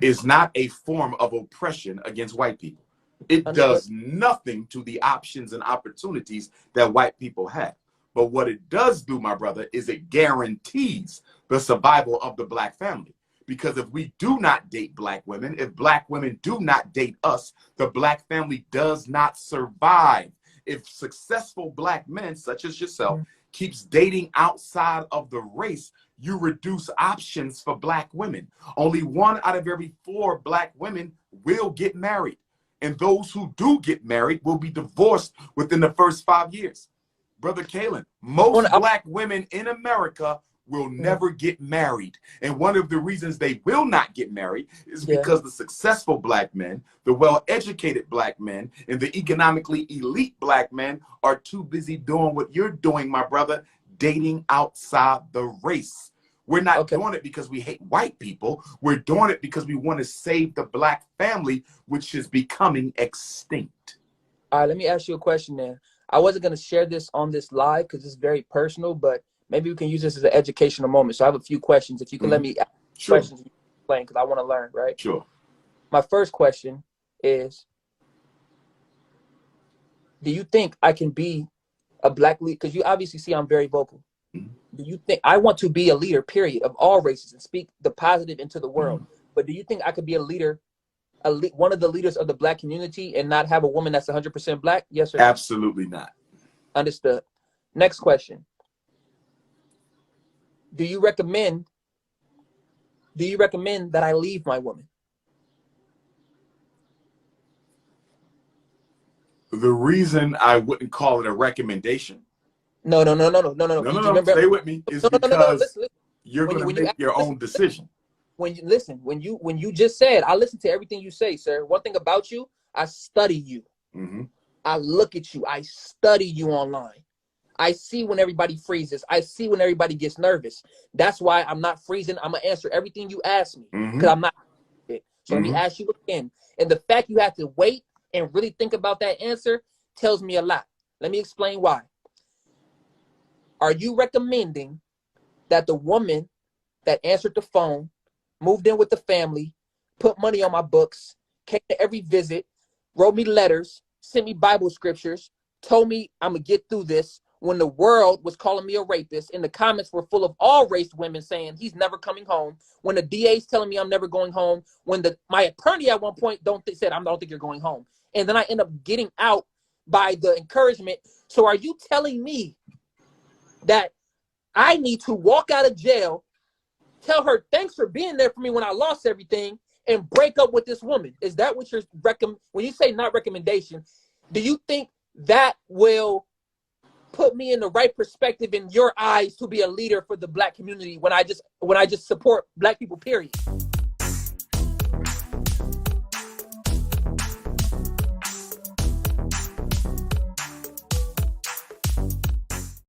is not a form of oppression against white people. It does nothing to the options and opportunities that white people have. But what it does do, my brother, is it guarantees the survival of the black family. Because if we do not date black women, if black women do not date us, the black family does not survive. If successful black men, such as yourself, keeps dating outside of the race, you reduce options for black women. Only 1 out of every 4 black women will get married. And those who do get married will be divorced within the first 5 years. Brother Kaalan, most black women in America will never get married. And one of the reasons they will not get married is because the successful black men, the well-educated black men, and the economically elite black men are too busy doing what you're doing, my brother, dating outside the race. We're not doing it because we hate white people. We're doing it because we want to save the black family, which is becoming extinct. All right, let me ask you a question then. I wasn't going to share this on this live because it's very personal, but maybe we can use this as an educational moment. So I have a few questions. If you can let me ask questions, because I want to learn, right? Sure. My first question is, do you think I can be a black leader? Because you obviously see I'm very vocal. Do you think I want to be a leader, period, of all races and speak the positive into the world? But do you think I could be a leader, one of the leaders of the black community and not have a woman that's 100% black? Yes or no? Absolutely not. Understood. Next question. Do you recommend that I leave my woman? The reason I wouldn't call it a recommendation. No. Stay with me. Is because listen. You're going to make your own decision. When you just said, I listen to everything you say, sir. One thing about you, I study you. I look at you. I study you online. I see when everybody freezes. I see when everybody gets nervous. That's why I'm not freezing. I'm going to answer everything you ask me because I'm not. So let me ask you again. And the fact you have to wait and really think about that answer tells me a lot. Let me explain why. Are you recommending that the woman that answered the phone, moved in with the family, put money on my books, came to every visit, wrote me letters, sent me Bible scriptures, told me I'm going to get through this, when the world was calling me a rapist and the comments were full of all race women saying he's never coming home, when the DA's telling me I'm never going home, when my attorney at one point said I don't think you're going home, and then I end up getting out by the encouragement. So are you telling me that I need to walk out of jail, tell her thanks for being there for me when I lost everything, and break up with this woman? Is that what you're when you say not recommendation, do you think that will put me in the right perspective in your eyes to be a leader for the black community when I just support black people, period?